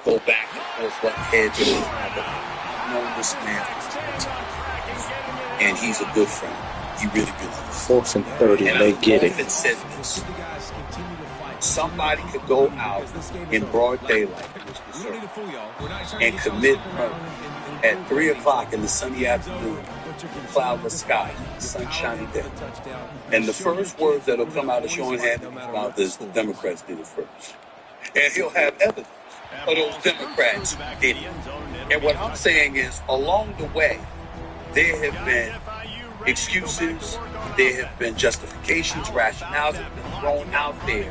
Go back and forth, what heads and I've known this man for 20 years. And he's a good friend. He really is. 4th and 30, and they get it. I've said this. Somebody could go out in broad daylight and commit murder at 3 o'clock in the sunny afternoon, cloudless sky, sunshiny day. And the first words that will come out of Sean Hannity's mouth is the Democrats did it first. And he'll have evidence of those Democrats who did it. And what I'm saying is, along the way, there have been excuses, there have been justifications, rationales have been thrown out there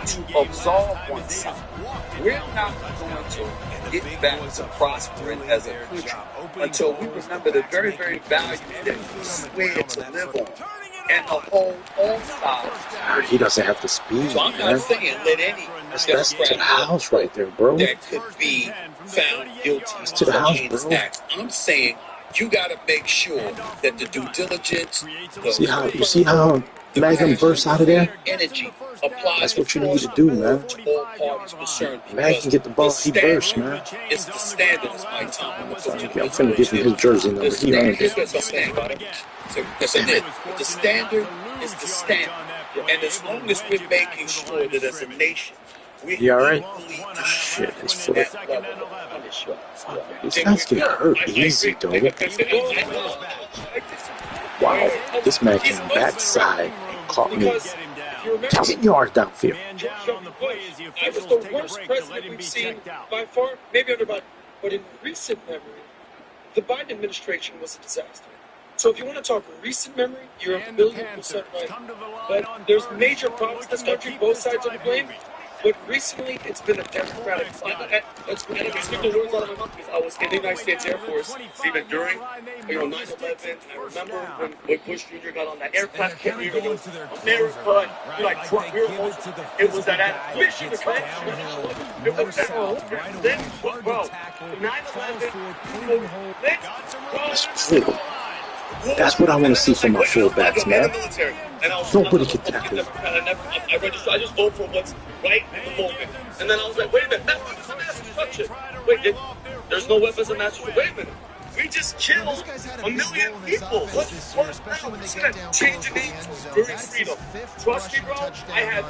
to absolve oneself. We're not going to get back to prospering as a country until we remember the very, very values that we swear to live on and uphold all sides. He doesn't have to speed, so I'm not saying let any that's to the house right there, bro. That could be found guilty that's to the house, bro. I'm saying you got to make sure that the due diligence. You see how Magnum bursts out of there? Energy. That's what you need to do, man. Magnum get the ball, he bursts, man. It's the standard, it's my time. I'm finna give him his jersey number. He earned it. The standard is the standard. And as long as we're making sure that as a nation, you alright? Shit, his foot. These guys get hurt easy, though. Wow, this man came backside and caught me 10 yards downfield. I was the worst president we've seen by far, maybe under but in recent memory, the Biden administration was a disaster. So if you want to talk recent memory, you're a billion% right. But there's major problems in this country, both sides of the blame. But recently, it's been a Democratic. Let's speak the words out of my mouth because I was in the United States Air Force even during 9/11. I remember when Bush Jr. got on that aircraft carrier, it was America, and like Trump, we were almost, it was that mission, it was that. Then, bro, 9/11, That's what I want to see from my fullbacks, man. Nobody can tackle it. I just vote for what's right in the moment. And then I was like, wait a minute, weapons of mass destruction. Wait, there's no weapons of mass destruction. Wait a minute. We just killed 1 million people. What now? We're just going to change the name to enduring freedom. Trust me, bro, I have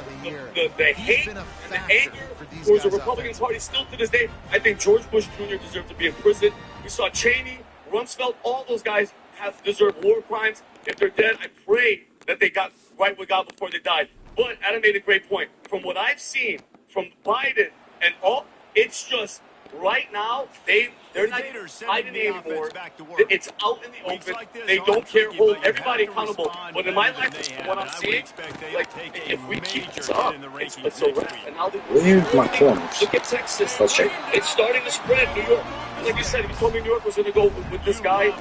the hate and the anger towards the Republican Party still to this day. I think George Bush Jr. deserved to be in prison. We saw Cheney, Rumsfeld, all those guys have deserved war crimes. If they're dead, I pray that they got right with God before they died. But Adam made a great point. From what I've seen from Biden and all, it's just right now they're not fighting anymore. It's out in the open. They don't care, hold everybody accountable. But in my life, from what I'm seeing, like if we keep this up, it's a wrap. And now where's my corners? Look at Texas. It's starting to spread. New York. Like you said, if you told me New York was going to go with this guy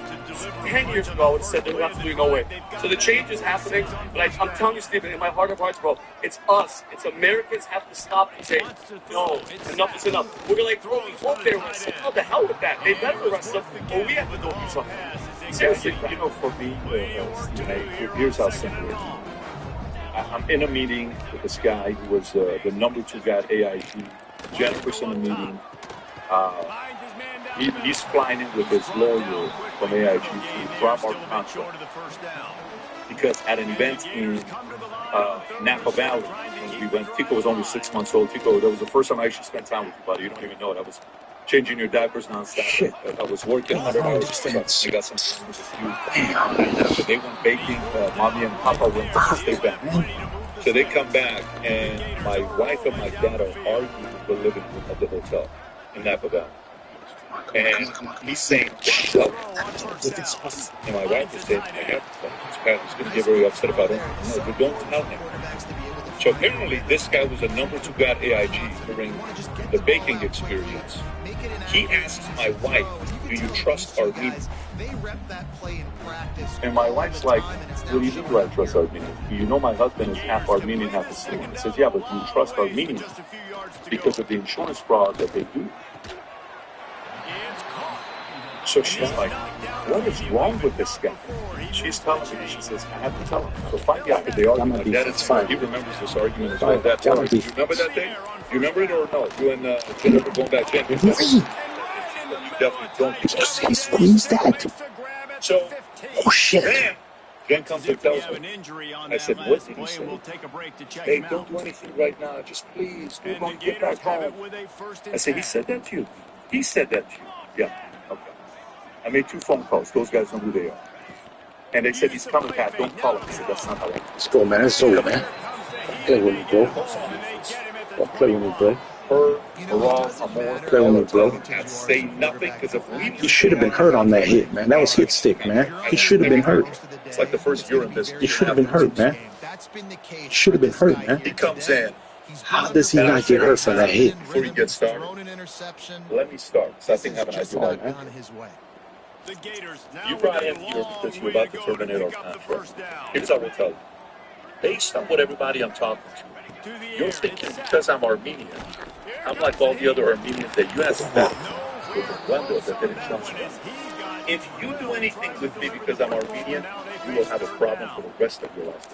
10 years ago, I would have said there's absolutely no way. So the change is happening. But I'm telling you, Stephen, in my heart of hearts, bro, it's us. It's Americans have to stop and say, no, enough is enough. We're going to like throw these hope they arrest them. Oh, the hell with that. They better arrest them, or we have to go do something. Seriously, you know, for me, here's how simple it is. I'm in a meeting with this guy who was the number 2 guy at AIG. Jennifer's in a meeting. He's flying in with his lawyer from AIG to drop our contract because at an event in Napa Valley, when we went, Tico was only 6 months old. Tico, that was the first time I actually spent time with you, buddy. You don't even know it. I was changing your diapers nonstop. I was working 100 hours a day. I got some with you. So they went baking. Mommy and Papa went to stay back. So they come back, and my wife and my dad are arguing in the living room of the hotel in Napa Valley. And he's saying, and my wife is saying, my God, he's going to get very upset about it. No, we don't tell him. So apparently, this guy was a number 2 guy at AIG during the baking experience. He asks my wife, do you trust Armenians? And my wife's like, what do you mean do I trust Armenians? You know my husband is half Armenian, half Muslim. He says, yeah, but do you trust Armenians because of the insurance fraud that they do? So she's like, what is wrong with this guy? She's telling me, she says, I have to tell him. So finally after the argument, my dad is fine. He remembers this argument as well. That time. Do you remember that day? Do you remember it or no? You and Jennifer going back then? You definitely don't. He squeezed that. So, oh shit. Then, Jen comes and tells me. I said, what did he say? Hey, don't do anything right now. Just please, we're going to get back home. I said, he said that to you? He said that to you? Yeah. Okay. I made 2 phone calls. Those guys know who they are. And they said, he's coming, Pat. Don't call him. I said, that's not how it is. Let's go, man. It's over, man. Don't play with me, bro. Don't play with me, bro. Play with me, bro. Say nothing, because if we... He should have been hurt on that hit, man. That was hit stick, man. He should have been hurt. It's like the first year in this. He should have been hurt, man. He should have been hurt, man. He comes in. How does he not get hurt for that hit? Before he gets started, let me start. So I think I have an idea. You brought him here because you're about to terminate our contract. Here's how we'll tell you. Based on what everybody I'm talking to, you're thinking because I'm Armenian, I'm like all the other Armenians that you have met with a window that didn't trust me. If you do anything with me because I'm Armenian, you will have a problem for the rest of your life.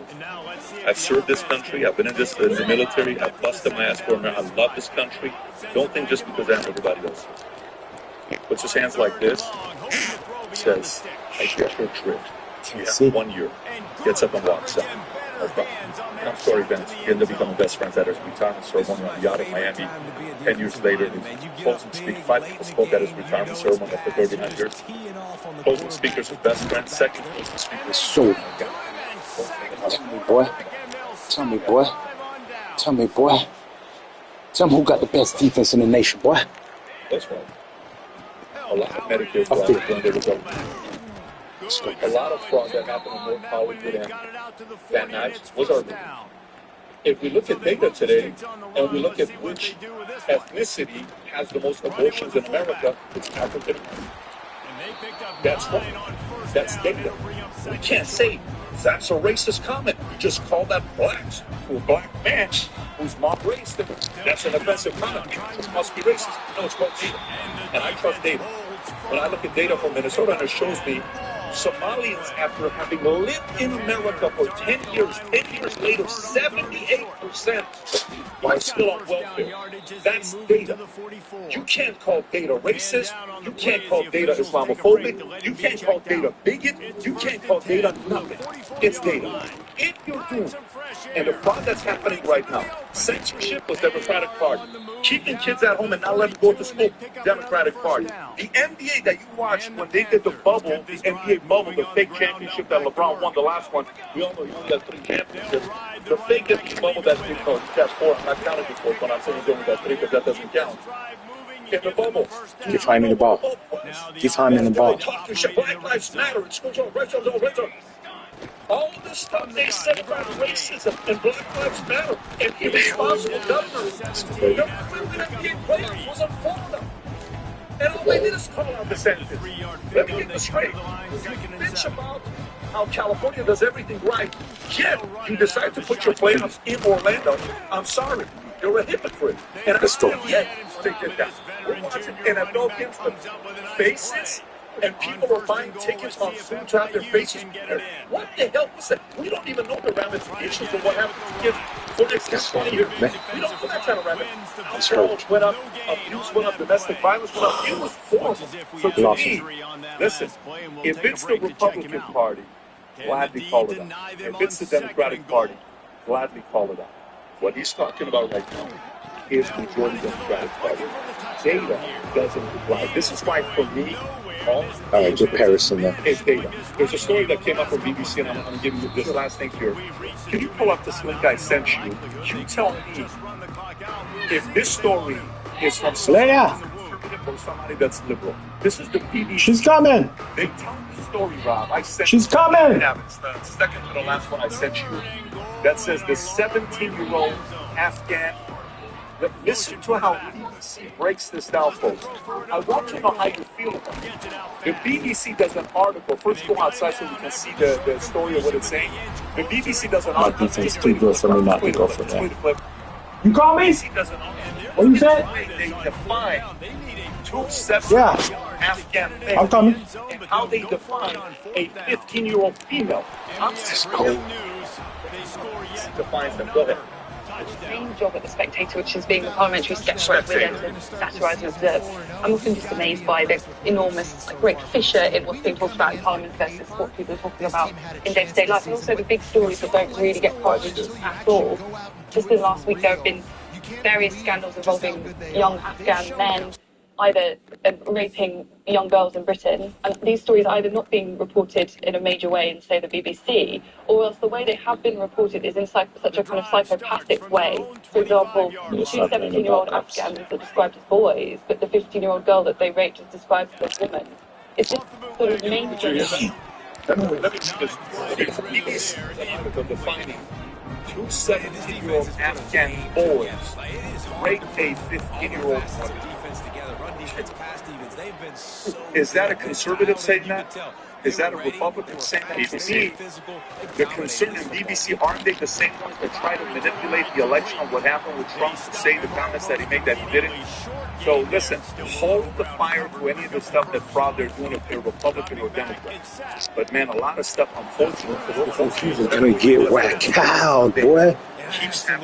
I've served this country. I've been in the military. I've busted my ass for America. I love this country. Don't think just because I'm everybody else. Puts his hands like this. Says, I get your trick. Yeah, 1 year. Gets up and walks out. No problem. And I'm sorry, Vince. He ended up becoming best friends at his retirement ceremony on the yacht in Miami. 10 years later, his closing speaker, 5 people spoke at his retirement ceremony after 39 years. Closing speaker's his best friend. Second closing speaker is so tell me, boy. Tell me, boy. Tell me, boy. Tell me who got the best defense in the nation, boy. That's right. a lot of Medicare fraud when they were government. A lot of fraud that happened in North Hollywood and Van Nuys was our government. If we look at data today, and we look at which ethnicity has the most abortions in America, it's African American. That's wrong. That's data. We can't say that's a racist comment. We just call that blacks to a black man who's not racist. That's an offensive comment. It must be racist. No, it's called data. And I trust data. When I look at data from Minnesota, and it shows me Somalians, after having lived in America for 10 years later, 78% are still on welfare. That's data. You can't call data racist. You can't call data Islamophobic. You can't call data bigot. You can't call data nothing. It's data. If you're doomed, and the fraud that's happening right now, censorship was Democratic Party. Keeping kids at home and not letting them go to school, Democratic Party. The NBA that you watched when they did the bubble, the NBA bubble, the fake championship that LeBron won the last one, we all know he only had 3 championships. The fake NBA bubble that he has 4, I'm not counting before, but I'm saying he's only got 3 because that doesn't count. In the bubble. Keep timing the ball. Keep timing the ball. Black Lives Matter. It's red zone. All this stuff they said about racism and Black Lives Matter and irresponsible governors. The women NBA players wasn't for them. And all they did is call out the senators. Let me get this straight. You bitch about how California does everything right, yet you decide to put your playoffs in Orlando. I'm sorry. You're a hypocrite. And I still yet they did that. We're watching NFL games with faces, and people are buying tickets on Zoom to have their faces. What the hell was that? We don't even know the ramifications of what happened to kids for the next 20 years. We don't know that kind of ramifications. Alcohol went up, abuse went up, domestic violence went up. It was horrible. So to me, listen, if it's the Republican Party, gladly call it out. If it's the Democratic Party, gladly call it out. What he's talking about right now is majority Democratic Party. Data doesn't apply. This is why, for me, all right, get Paris in there. Is data. There's a story that came up from BBC, and I'm going to give you this last thing here. Can you pull up this link I sent you? You tell me if this story is from somebody or somebody that's liberal. This is the BBC. She's coming. They tell the story, Rob. I sent. She's coming. It's the second to the last one I sent you. That says the 17-year-old Afghan. Listen to how BBC breaks this down, folks. I want to know how you feel about it. The BBC does an article. First, go outside so we can see the story of what it's saying. The BBC does an article. My defense too good for me not to go for that. You call me? What you said? They define 2 separate Afghan men. I'm coming. And how they define a 15-year-old female. I'm just cold. Defines them. Go ahead. Main job at The Spectator, which is being a parliamentary sketch where we're there to satirise and observe. I'm often just amazed by the enormous, great fissure in what's being talked about in Parliament versus what people are talking about in day-to-day life, and also the big stories that don't really get coverage at all. Just in last week, there have been various scandals involving young Afghan men either raping young girls in Britain, and these stories are either not being reported in a major way in, say, the BBC, or else the way they have been reported is in such a kind of psychopathic way. For example, 2 17-year-old Afghans are described as boys, but the 15-year-old girl that they raped is described as a woman. It's just sort of mainstream. Let me see this. BBC defining 2 17-year-old Afghan boys raped a 15-year-old woman. Is that a conservative saying that? Is that a Republican saying that? BBC, the conservative BBC, aren't they the same ones that try to manipulate the election on what happened with Trump to say the comments that he made that he didn't? So listen, hold the fire to any of the stuff that fraud they're doing if they're Republican or Democrat. But man, a lot of stuff, unfortunately, he's gonna get whacked out, boy.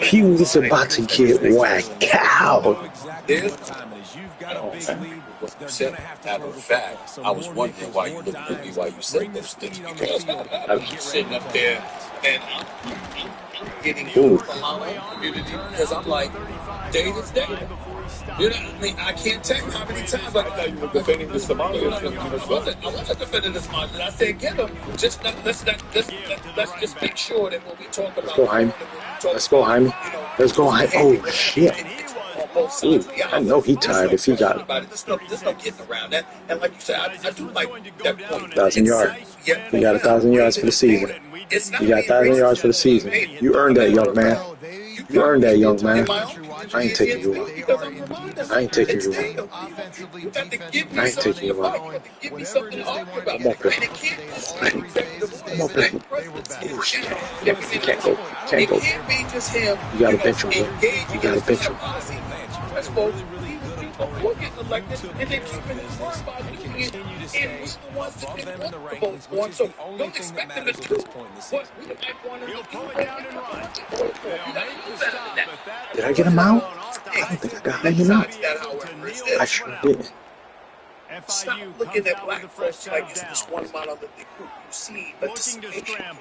He was about to get whacked out. Matter of fact, I was wondering why you looked at me while you said those things, because I was just sitting up there and I'm getting from my own community because I'm like, data's data. You know, I mean, I can't tell you how many times I thought you were defending the Somalians. I wasn't defending the Somalians. I said, get them. Let's just make sure that when we talk about... Let's go, Jaime. Let's go, Jaime. Oh, shit. both sides of the aisle. I know he tired if he got There's no getting around that. And like you said, I do like that point. 1,000 yards. He got 1,000 yards for the season. He got 1,000 yards for the season. You earned that, young man. You earned that, young man. I ain't taking you out. I ain't taking you out. I ain't taking you out. I'm gonna play. I'm gonna play. You can't go. Can't go. You gotta bench him, bro. You gotta bench him. We're getting elected, and they're keeping his word by doing it, and we're the ones that they want the votes for. So don't expect them to do what we might want to do. Did I get him out? I don't think I got him out. I sure didn't. Stop looking at black folks like it's just one monolithic group. You see participation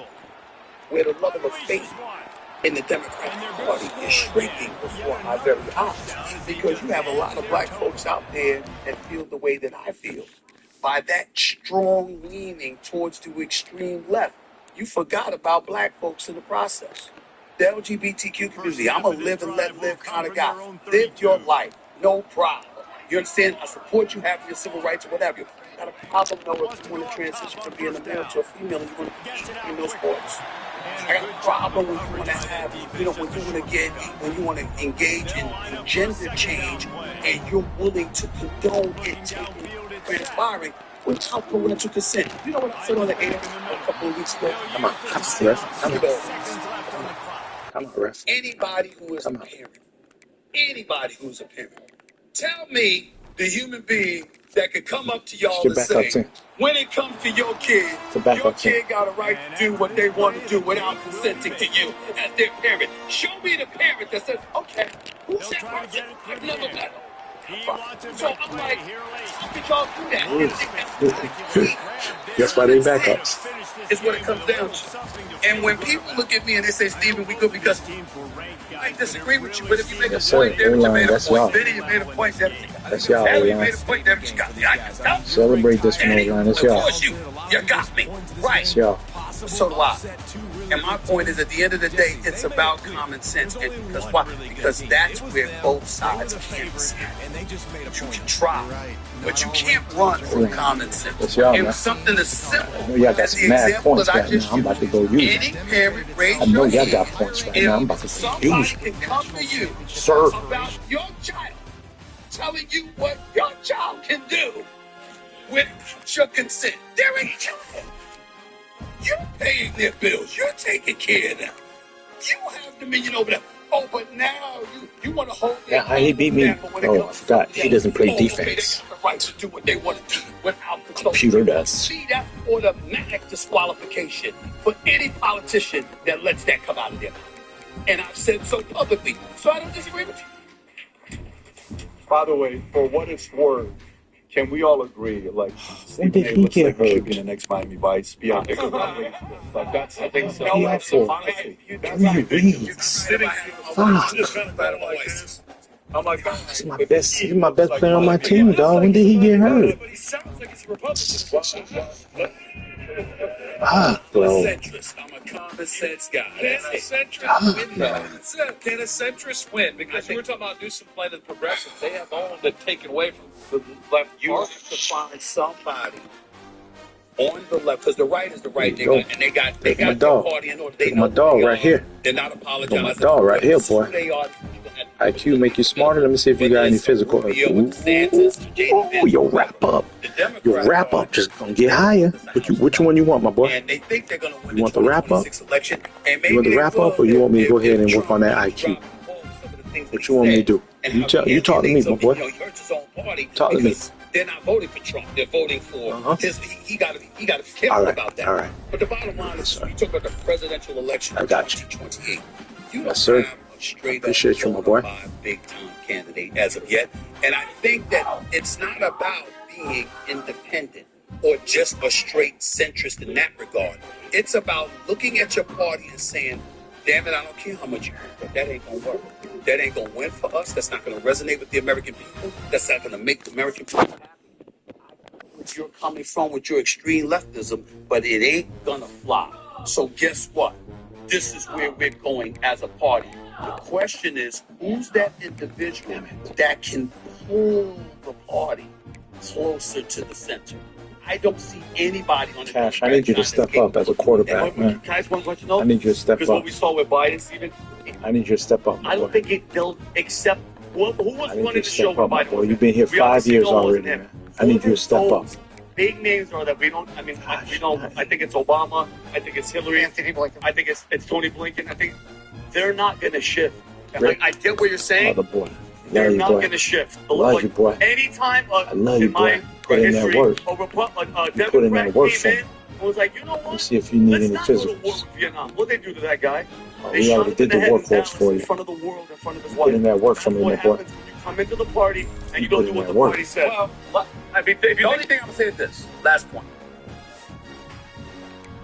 where the level of faith in the Democratic Party is shrinking before our very eyes, because you have a lot of black folks out there that feel the way that I feel. By that strong leaning towards the extreme left, you forgot about black folks in the process. The LGBTQ community, I'm a live and let live kind of guy. Live your life, no problem. You understand? I support you having your civil rights or whatever. You got a problem, though, if you want to transition from being a male to a female and you want to compete in those sports. I got a problem when you want to have, when you want to engage in gender change and you're willing to condone it taking, transpiring without going into consent. You know what I said on the air a couple of weeks ago? Come on, ref. Come on, ref. Anybody who is a parent, tell me the human being that could come up to y'all and say, when it comes to your kid got a right to do what they want to do without consenting to you as their parent. Show me the parent that says, okay, who's that person? I've never met him. So I'm like, how could y'all do that? That's why they backups. Is what it comes down to. And when people look at me and they say, Steven, we good because I disagree with you, but if you make a point, David, you made a point. Benny, you made a point, David. That's y'all, you made a point, David. You got me. Celebrate this one, line. That's y'all. Of course you got me. Right. That's y'all. So do I. And my point is, at the end of the day, it's about common sense. And because why? Because that's where both sides can see. You can try, but you can't run from common sense. That's y'all, and something as simple I know y'all got some mad points right now. I'm about to go use any parent raise I know your y'all got points right now. I'm about to go use somebody can come to you sir, about your child, telling you what your child can do without your consent. They're a child. You're paying their bills. You're taking care of them. You have dominion over them. Oh, but now you want to hold their how he beat me? Oh, I forgot. He doesn't play defense. They got the right to do what they want to do without the computer does. See, that's automatic disqualification for any politician that lets that come out of their mouth. And I've said so publicly, so I don't disagree with you. By the way, for what it's worth, can we all agree, like, when did he get hurt? Should be in the next Miami Vice beyond like that's, I think so. He out for 3 weeks. I'm like, he's my best. He's my best player on my team, dog. When did he get hurt? Bro. I'm a common sense guy. Can a centrist win? Because we were talking about Newsom playing the progressive. They have owned and taken away from the left. You have to find somebody on the left, because the right is the right. They got their party in order. They know my dog right here. They're not apologizing. My dog right here, boy. IQ make you smarter. Let me see if you got any physical. Ooh, your wrap up. Your wrap up just gonna get higher. Which one you want, my boy? And they think they're gonna win you want the wrap up? Election, you want the wrap up, or you want me to go ahead and work on that IQ? What you want me to do? You talk to me, my boy. Talk to me. They're not voting for Trump. They're voting for his. He got to be careful about that. All right. But the bottom line is, we talk about the presidential election of 2028. Yes, sir. Appreciate you, my boy. Big-time candidate as of yet, and I think that it's not about being independent or just a straight centrist in that regard. It's about looking at your party and saying, damn it, I don't care how much you want, but that ain't going to work. That ain't going to win for us. That's not going to resonate with the American people. That's not going to make the American people happy. Where you're coming from with your extreme leftism, but it ain't going to fly. So guess what? This is where we're going as a party. The question is, who's that individual that can pull the party closer to the center? I don't see anybody on the Cash, I need you to step up as a quarterback, man. Guys, one question, though? I need you to step up. Because what we saw with Biden, Stephen, I need you to step up. I don't think they'll accept. Who was running the show with Biden? Boy, you've been here 5 years already, man. I need you to step up. Big names are that we don't. I mean, we don't. I think it's Obama. I think it's Hillary. Anthony Blinken. I think it's Tony Blinken. I think they're not going to shift. I get what you're saying. Oh, the boy. They're not going to shift. Love you, boy. Anytime I love you, boy. Put in that work. You put in that work for me. Was like, you know what? Let's see if you need any physicals. What they do to that guy? We already did the workhorse for you. In front of the world, in front of his wife. Put in that work for me, my boy. You come into the party and you don't do what the party said. Well, I mean, the only thing I'm gonna say is this. Last point.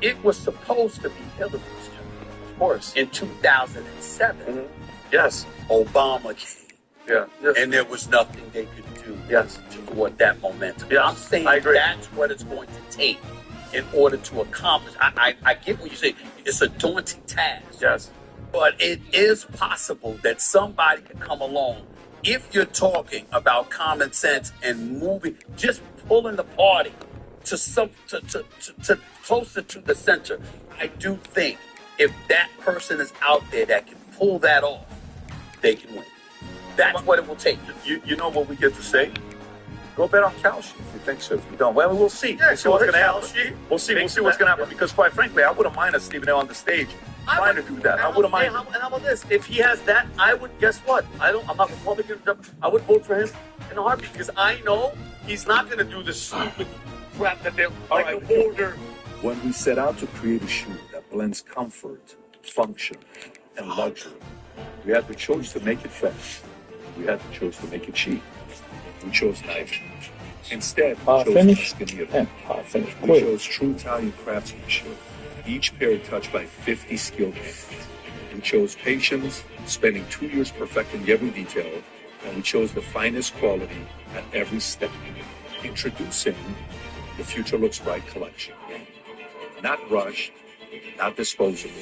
It was supposed to be Hillary's term, of course, in 2007. Mm-hmm. Yes, Obama came. Yeah. Yes. And there was nothing they could do. Yes. To thwart that momentum. Yes. I'm saying that's what it's going to take in order to accomplish. I get what you say. It's a daunting task. Yes. But it is possible that somebody can come along. If you're talking about common sense and moving, just pulling the party to closer to the center, I do think if that person is out there that can pull that off, they can win. That's what it will take. You know what we get to say? Go bet on Kalshi if you think so. If you don't, well, we'll see. Yeah, we'll see what's going to happen. We'll see what's going to happen. Because quite frankly, I wouldn't mind a Stephen A. on the stage trying to do that. I wouldn't mind. And how about this? If he has that, I would. Guess what? I'm not Republican. I would vote for him in a heartbeat because I know he's not going to do the stupid crap that they're like the order. When we set out to create a shoe that blends comfort, function, and luxury, we had the choice to make it fast. We had the choice to make it cheap. We chose knife. Instead, we chose We chose true Italian craftsmanship. Each pair touched by 50 skilled hands. We chose patience, spending 2 years perfecting every detail, and we chose the finest quality at every step. Introducing the Future Looks Bright collection. Not rushed, not disposable,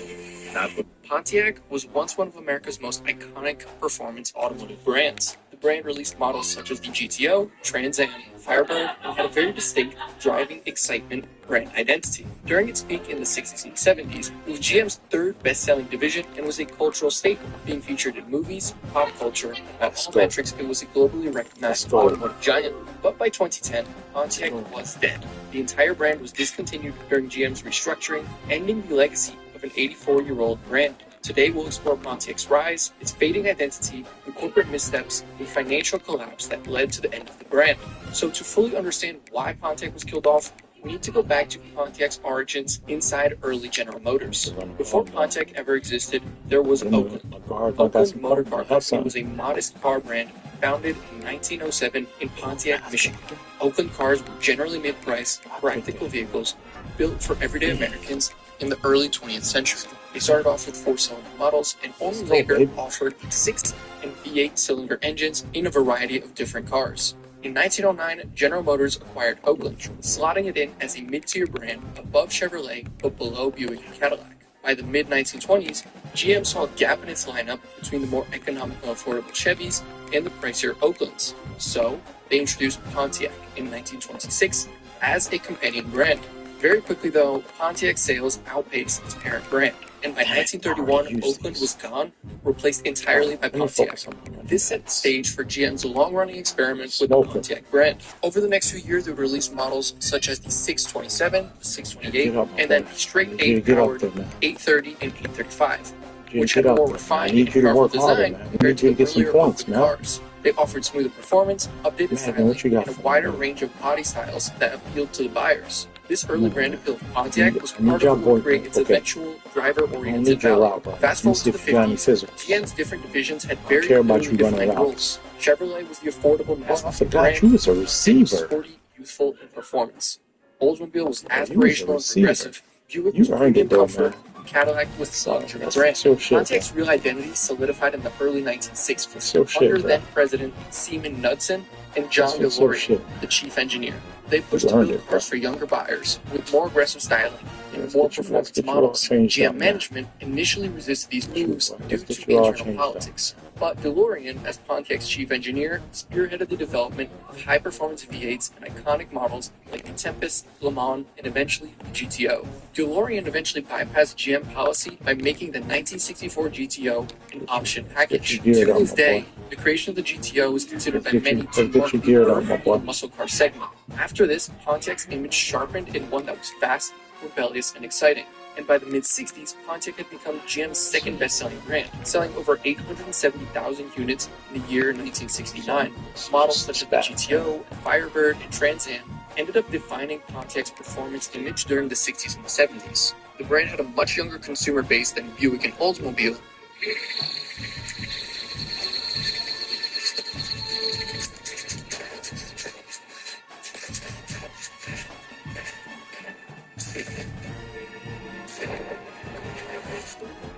not... Pontiac was once one of America's most iconic performance automotive brands. The brand released models such as the GTO, Trans Am, Firebird, and had a very distinct driving excitement brand identity. During its peak in the 60s and 70s, it was GM's third best-selling division and was a cultural staple, being featured in movies, pop culture, and by all metrics, it was a globally recognized automotive giant. But by 2010, Pontiac was dead. The entire brand was discontinued during GM's restructuring, ending the legacy of an 84-year-old brand. Today, we'll explore Pontiac's rise, its fading identity, the corporate missteps, and financial collapse that led to the end of the brand. So to fully understand why Pontiac was killed off, we need to go back to Pontiac's origins inside early General Motors. Before Pontiac ever existed, there was Oakland. Oakland Motor Car Company was a modest car brand founded in 1907 in Pontiac, Michigan. Oakland cars were generally mid-priced, practical vehicles built for everyday Americans in the early 20th century. They started off with 4-cylinder models and only later offered 6 and V8 cylinder engines in a variety of different cars. In 1909, General Motors acquired Oakland, slotting it in as a mid-tier brand above Chevrolet but below Buick and Cadillac. By the mid-1920s, GM saw a gap in its lineup between the more economical and affordable Chevys and the pricier Oaklands. So, they introduced Pontiac in 1926 as a companion brand. Very quickly, though, Pontiac sales outpaced its parent brand, and by 1931, Oakland was gone, replaced entirely by Pontiac. This set the stage for GM's long-running experiment with the Pontiac brand. Over the next few years, they would release models such as the 627, the 628, and then the straight 8-powered 830 and 835, which had a more refined and powerful design compared to the earlier Oakland cars. They offered smoother performance, updated styling, and a wider range of body styles that appealed to the buyers. This early brand appeal of Pontiac was part of what would create its eventual driver-oriented value. Fast forward to the 50s, GM's different divisions had very clearly defined roles. Chevrolet was the affordable mass brand, you was a receiver. sporty, youthful, and performance. Oldsmobile was aspirational and progressive. Buick was earned it, comfort. Cadillac was the luxury brand. Pontiac's real identity solidified in the early 1960s. Under then-President Seaman Knudsen, and John DeLorean, the chief engineer. They pushed to build cars for younger buyers with more aggressive styling and more performance models. GM management initially resisted these moves due to internal politics. But DeLorean, as Pontiac's chief engineer, spearheaded the development of high-performance V8s and iconic models like the Tempest, Le Mans, and eventually the GTO. DeLorean eventually bypassed GM policy by making the 1964 GTO an option package. To this day, the creation of the GTO is considered by many to mark the birth of the muscle car segment. After this, Pontiac's image sharpened in one that was fast, rebellious, and exciting. And by the mid-60s, Pontiac had become GM's second best-selling brand, selling over 870,000 units in the year 1969. Models such as the GTO, Firebird, and Trans Am ended up defining Pontiac's performance image during the 60s and 70s. The brand had a much younger consumer base than Buick and Oldsmobile.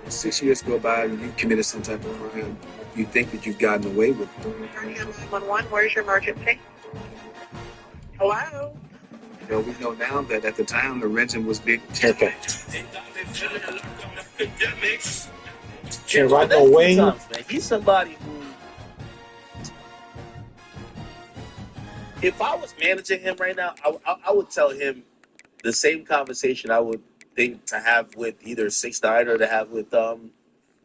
6 years go by and you committed some type of crime. You think that you've gotten away with it. 911, where's your emergency? Hello? You know, we know now that at the time the renting was big. Okay. Can't right no way. He's somebody who, if I was managing him right now, I would tell him the same conversation I would think to have with either 6ix9ine or to have with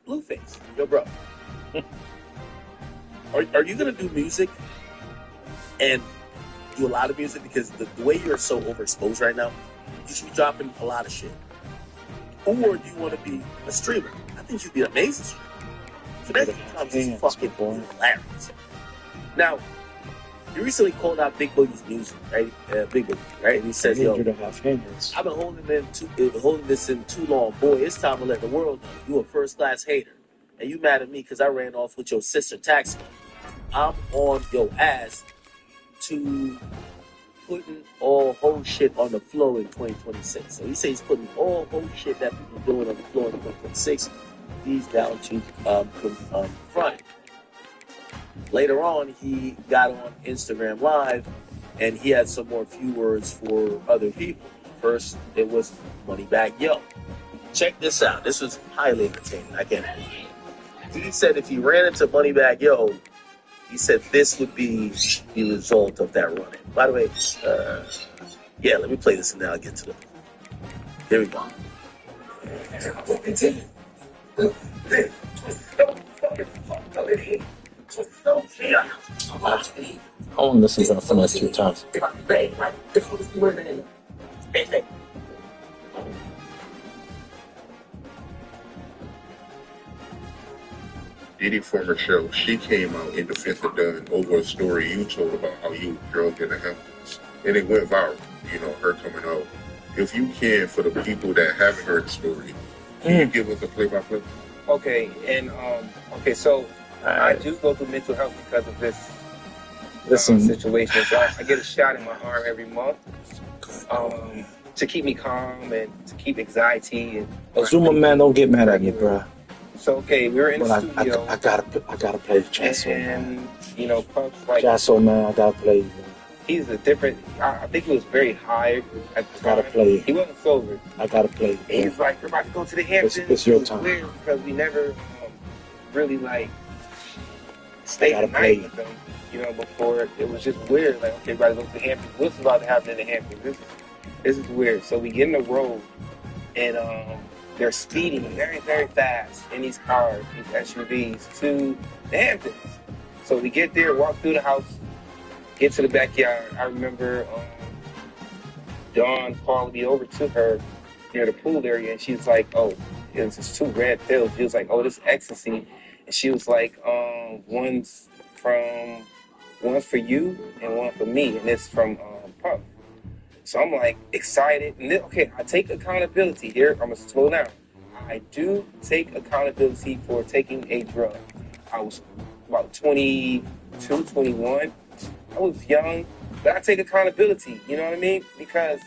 Blueface. Yo, bro, are you gonna do music and do a lot of music? Because the way you're so overexposed right now, you should be dropping a lot of shit. Or do you want to be a streamer? I think you'd be an amazing streamer. So that's fucking hilarious. Now, you recently called out Big Boogie's music, right? Big Boogie, right? And he says, "Yo, I've been holding this in too long. Boy, it's time to let the world know you a first-class hater, and you mad at me because I ran off with your sister Taxi. I'm on your ass to putting all whole shit on the floor in 2026." So he says he's putting all whole shit that people are doing on the floor in 2026. He's down to confront. Later on, he got on Instagram Live, and he had some more few words for other people. First, it was Moneybag Yo. Check this out. This was highly entertaining. I can't believe it. He said if he ran into Moneybag Yo, he said this would be the result of that running. By the way, yeah, let me play this and then I'll get to it. Here we go. I want to listen to that for the next 2 times. Diddy former show, she came out in defense of Dunn over a story you told about how you drugged in the Hamptons. And it went viral, you know, her coming out. If you can, for the people that haven't heard the story, can you give us a play-by-play? Okay, and so I do go through mental health because of this situation. So I get a shot in my arm every month to keep me calm and to keep anxiety. And Zuma man, don't get mad at me, bro. So okay, we were in the studio. I gotta play Jasso, man. You know, Pump's like Jasso, man. I gotta play. Man. He's a different. I think he was very high at the time. Gotta play. He wasn't sober. I gotta play. He's like, we're about to go to the Hamptons. It's your time. Weird because we never really like stayed the night with them. You know, before it was just weird. Like, okay, everybody goes to the Hamptons. What's about to happen in the Hamptons? This is weird. So we get in the road and they're speeding very, very fast in these cars, these SUVs, to the Hamptons. So we get there, walk through the house, get to the backyard. I remember Dawn called me over to her near the pool area, and she was like, "Oh, it was just 2 red pills." She was like, "Oh, this is ecstasy," and she was like, "One's for you and one for me, and it's from Puff." So I'm like excited, and then, okay, I take accountability here. I'm gonna slow down. I do take accountability for taking a drug. I was about 22, 21. I was young, but I take accountability, you know what I mean? Because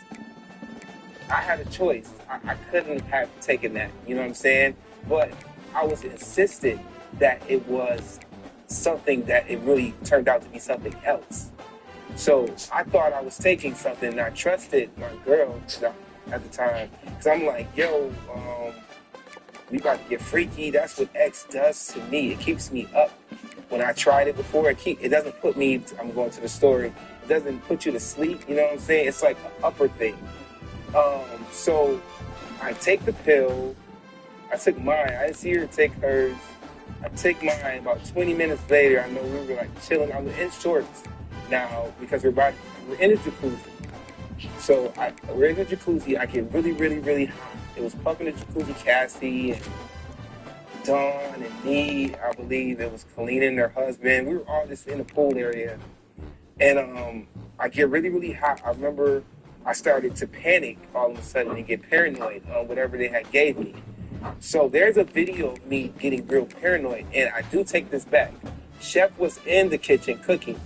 I had a choice. I couldn't have taken that, you know what I'm saying? But I was insistent that it was something that it really turned out to be something else. So I thought I was taking something, and I trusted my girl at the time, because I'm like, yo, we about to get freaky. That's what X does to me. It keeps me up. When I tried it before, it doesn't put me, I'm going to the story, it doesn't put you to sleep, you know what I'm saying? It's like an upper thing. So I take the pill. I took mine. I didn't see her take hers. I take mine. About 20 minutes later, I know we were like chilling. I was in shorts now because we're in a jacuzzi. So we're in the jacuzzi. I get really, really, really hot. It was pumping the jacuzzi, Cassie and Dawn and me. I believe it was Colleen and her husband. We were all just in the pool area. And I get really, really hot. I remember I started to panic all of a sudden and get paranoid on whatever they had gave me. So there's a video of me getting real paranoid, and I do take this back. Chef was in the kitchen cooking,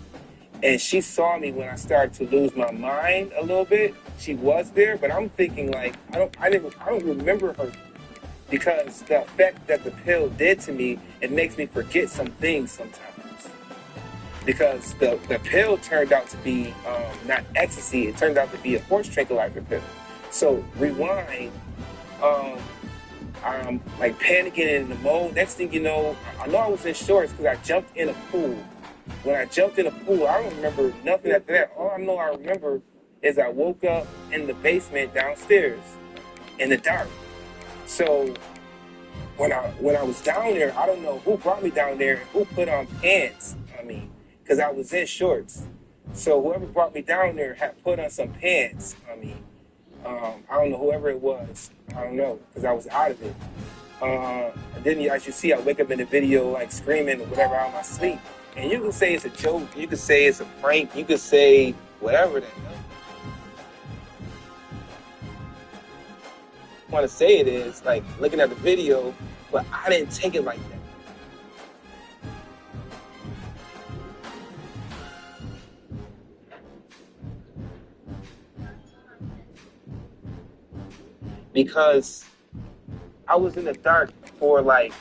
and she saw me when I started to lose my mind a little bit. She was there, but I'm thinking like I don't remember her, because the effect that the pill did to me, it makes me forget some things sometimes. Because the pill turned out to be not ecstasy, it turned out to be a horse tranquilizer pill. So rewind. I'm like panicking in the mode. Next thing you know I was in shorts because I jumped in a pool. When I jumped in a pool, I don't remember nothing after that. All I know I remember is I woke up in the basement downstairs in the dark. So when I was down there, I don't know who brought me down there and who put on pants on me, because I was in shorts. So whoever brought me down there had put on some pants on me. I don't know, whoever it was. I don't know, because I was out of it. And then, as you see, I wake up in the video like screaming or whatever out of my sleep. And you can say it's a joke, you can say it's a prank, you can say whatever that I want to say it is, like looking at the video, but I didn't take it like that. Because I was in the dark for like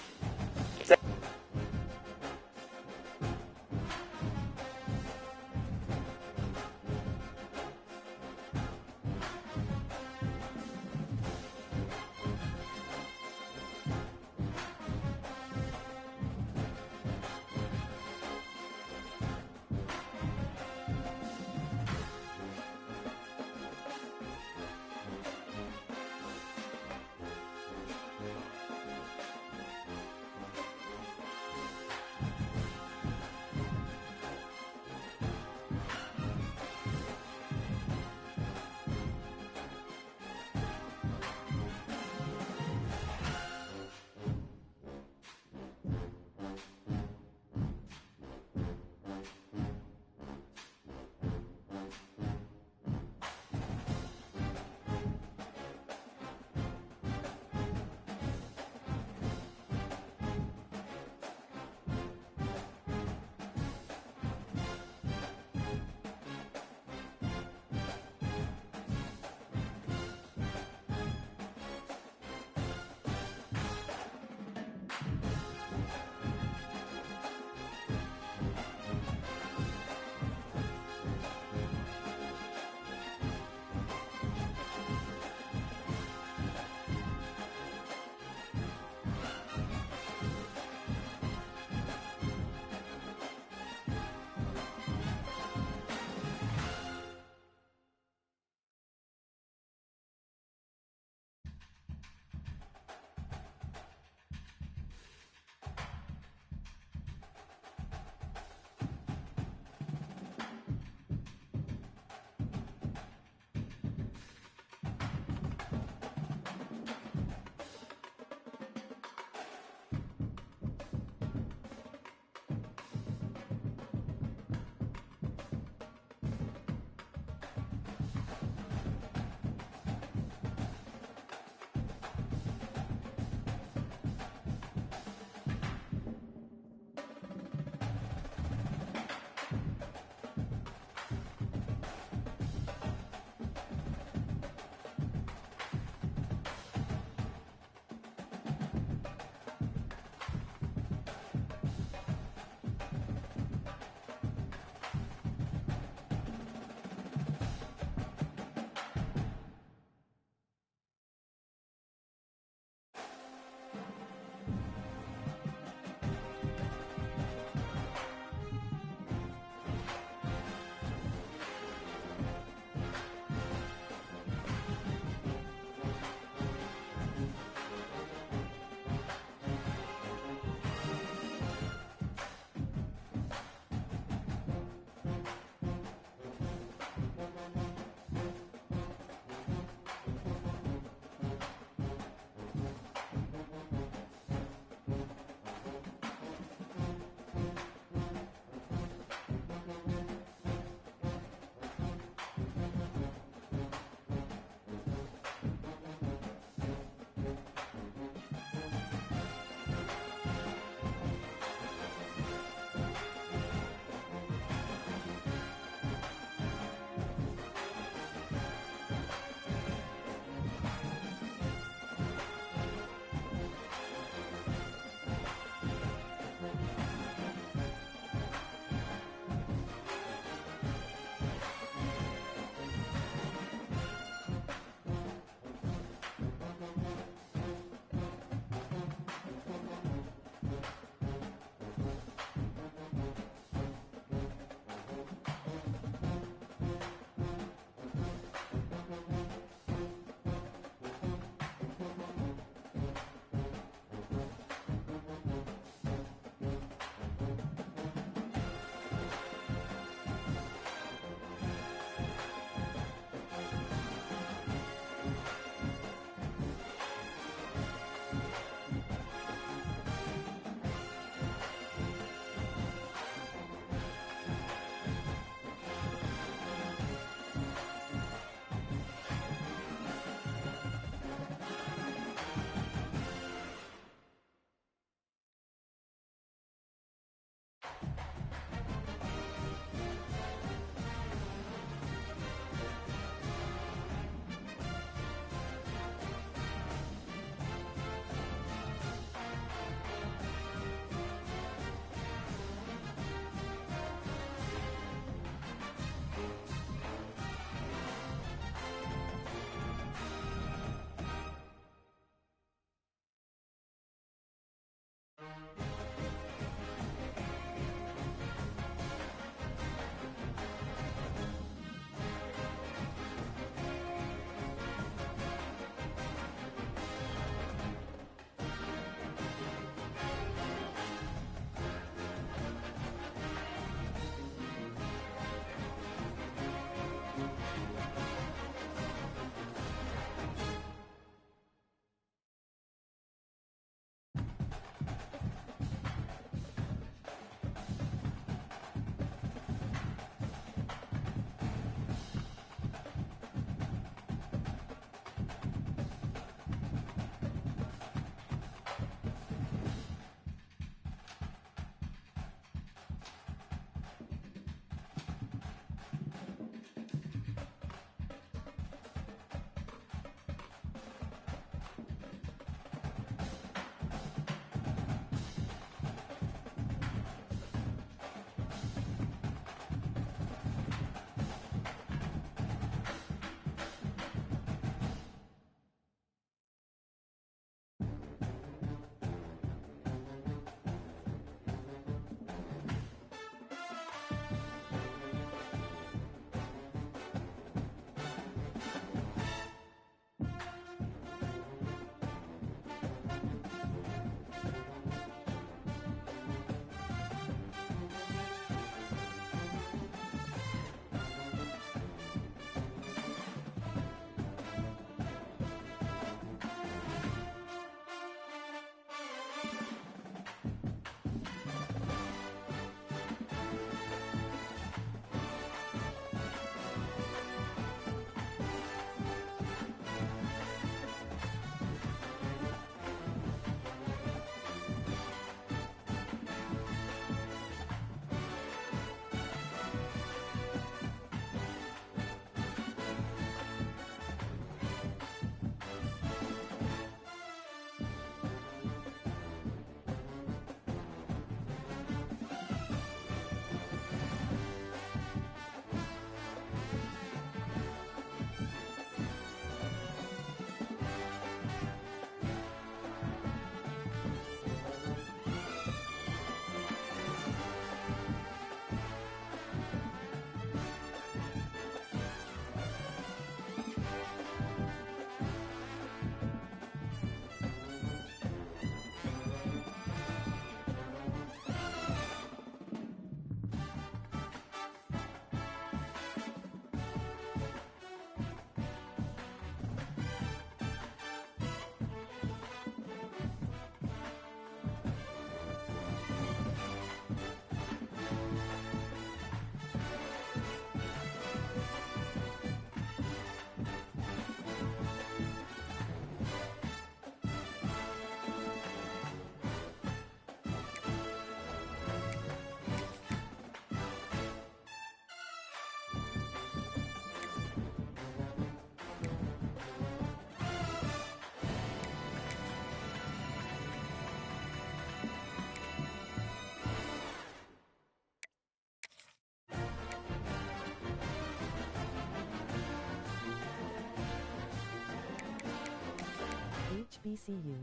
HBCU.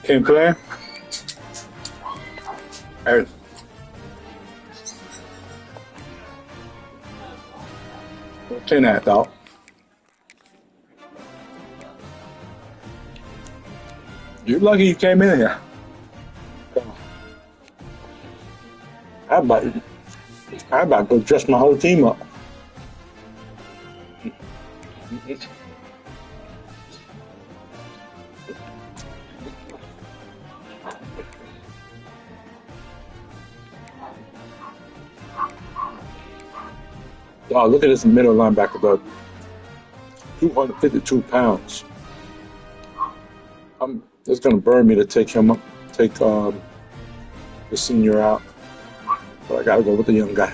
Can't play. Hey. Turn that out. You're lucky you came in here. I about to go dress my whole team up. Wow, look at this middle linebacker, though. 252 pounds. It's gonna burn me to take him up, take the senior out. But I gotta go with the young guy.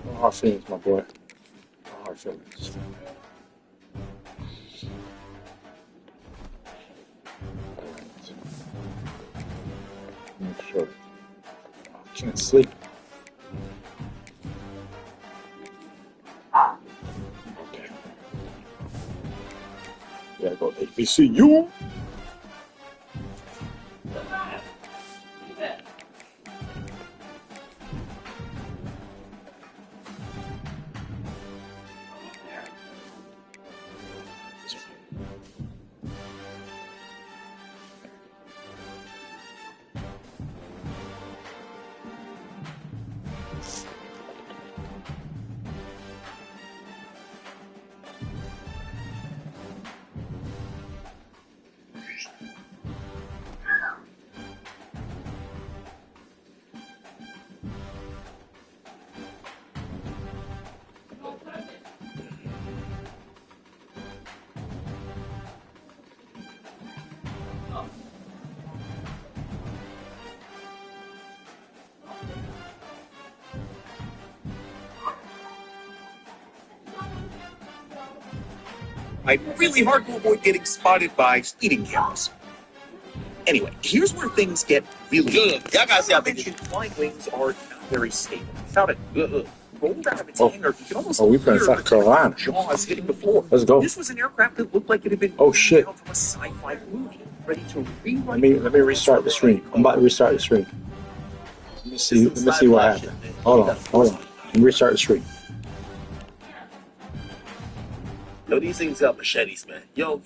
No hard feelings, my boy. No hard feelings. Make sure. I can't sleep. Okay. Gotta go to FIU. Really hard to avoid getting spotted by speeding cameras. Anyway, here's where things get really good. Y'all gotta see how flying wings are not very stable. Without it rolled out of its hangar, you can almost we playing South Carolina. jaws hitting the floor. Let's go. This was an aircraft that looked like it had been shit. out from a sci-fi movie, ready to rewrite. Let me restart the stream. I'm about to restart the stream. Let me see what happened. Hold on. Let me restart the stream. Yo, these things got machetes, man. Yo.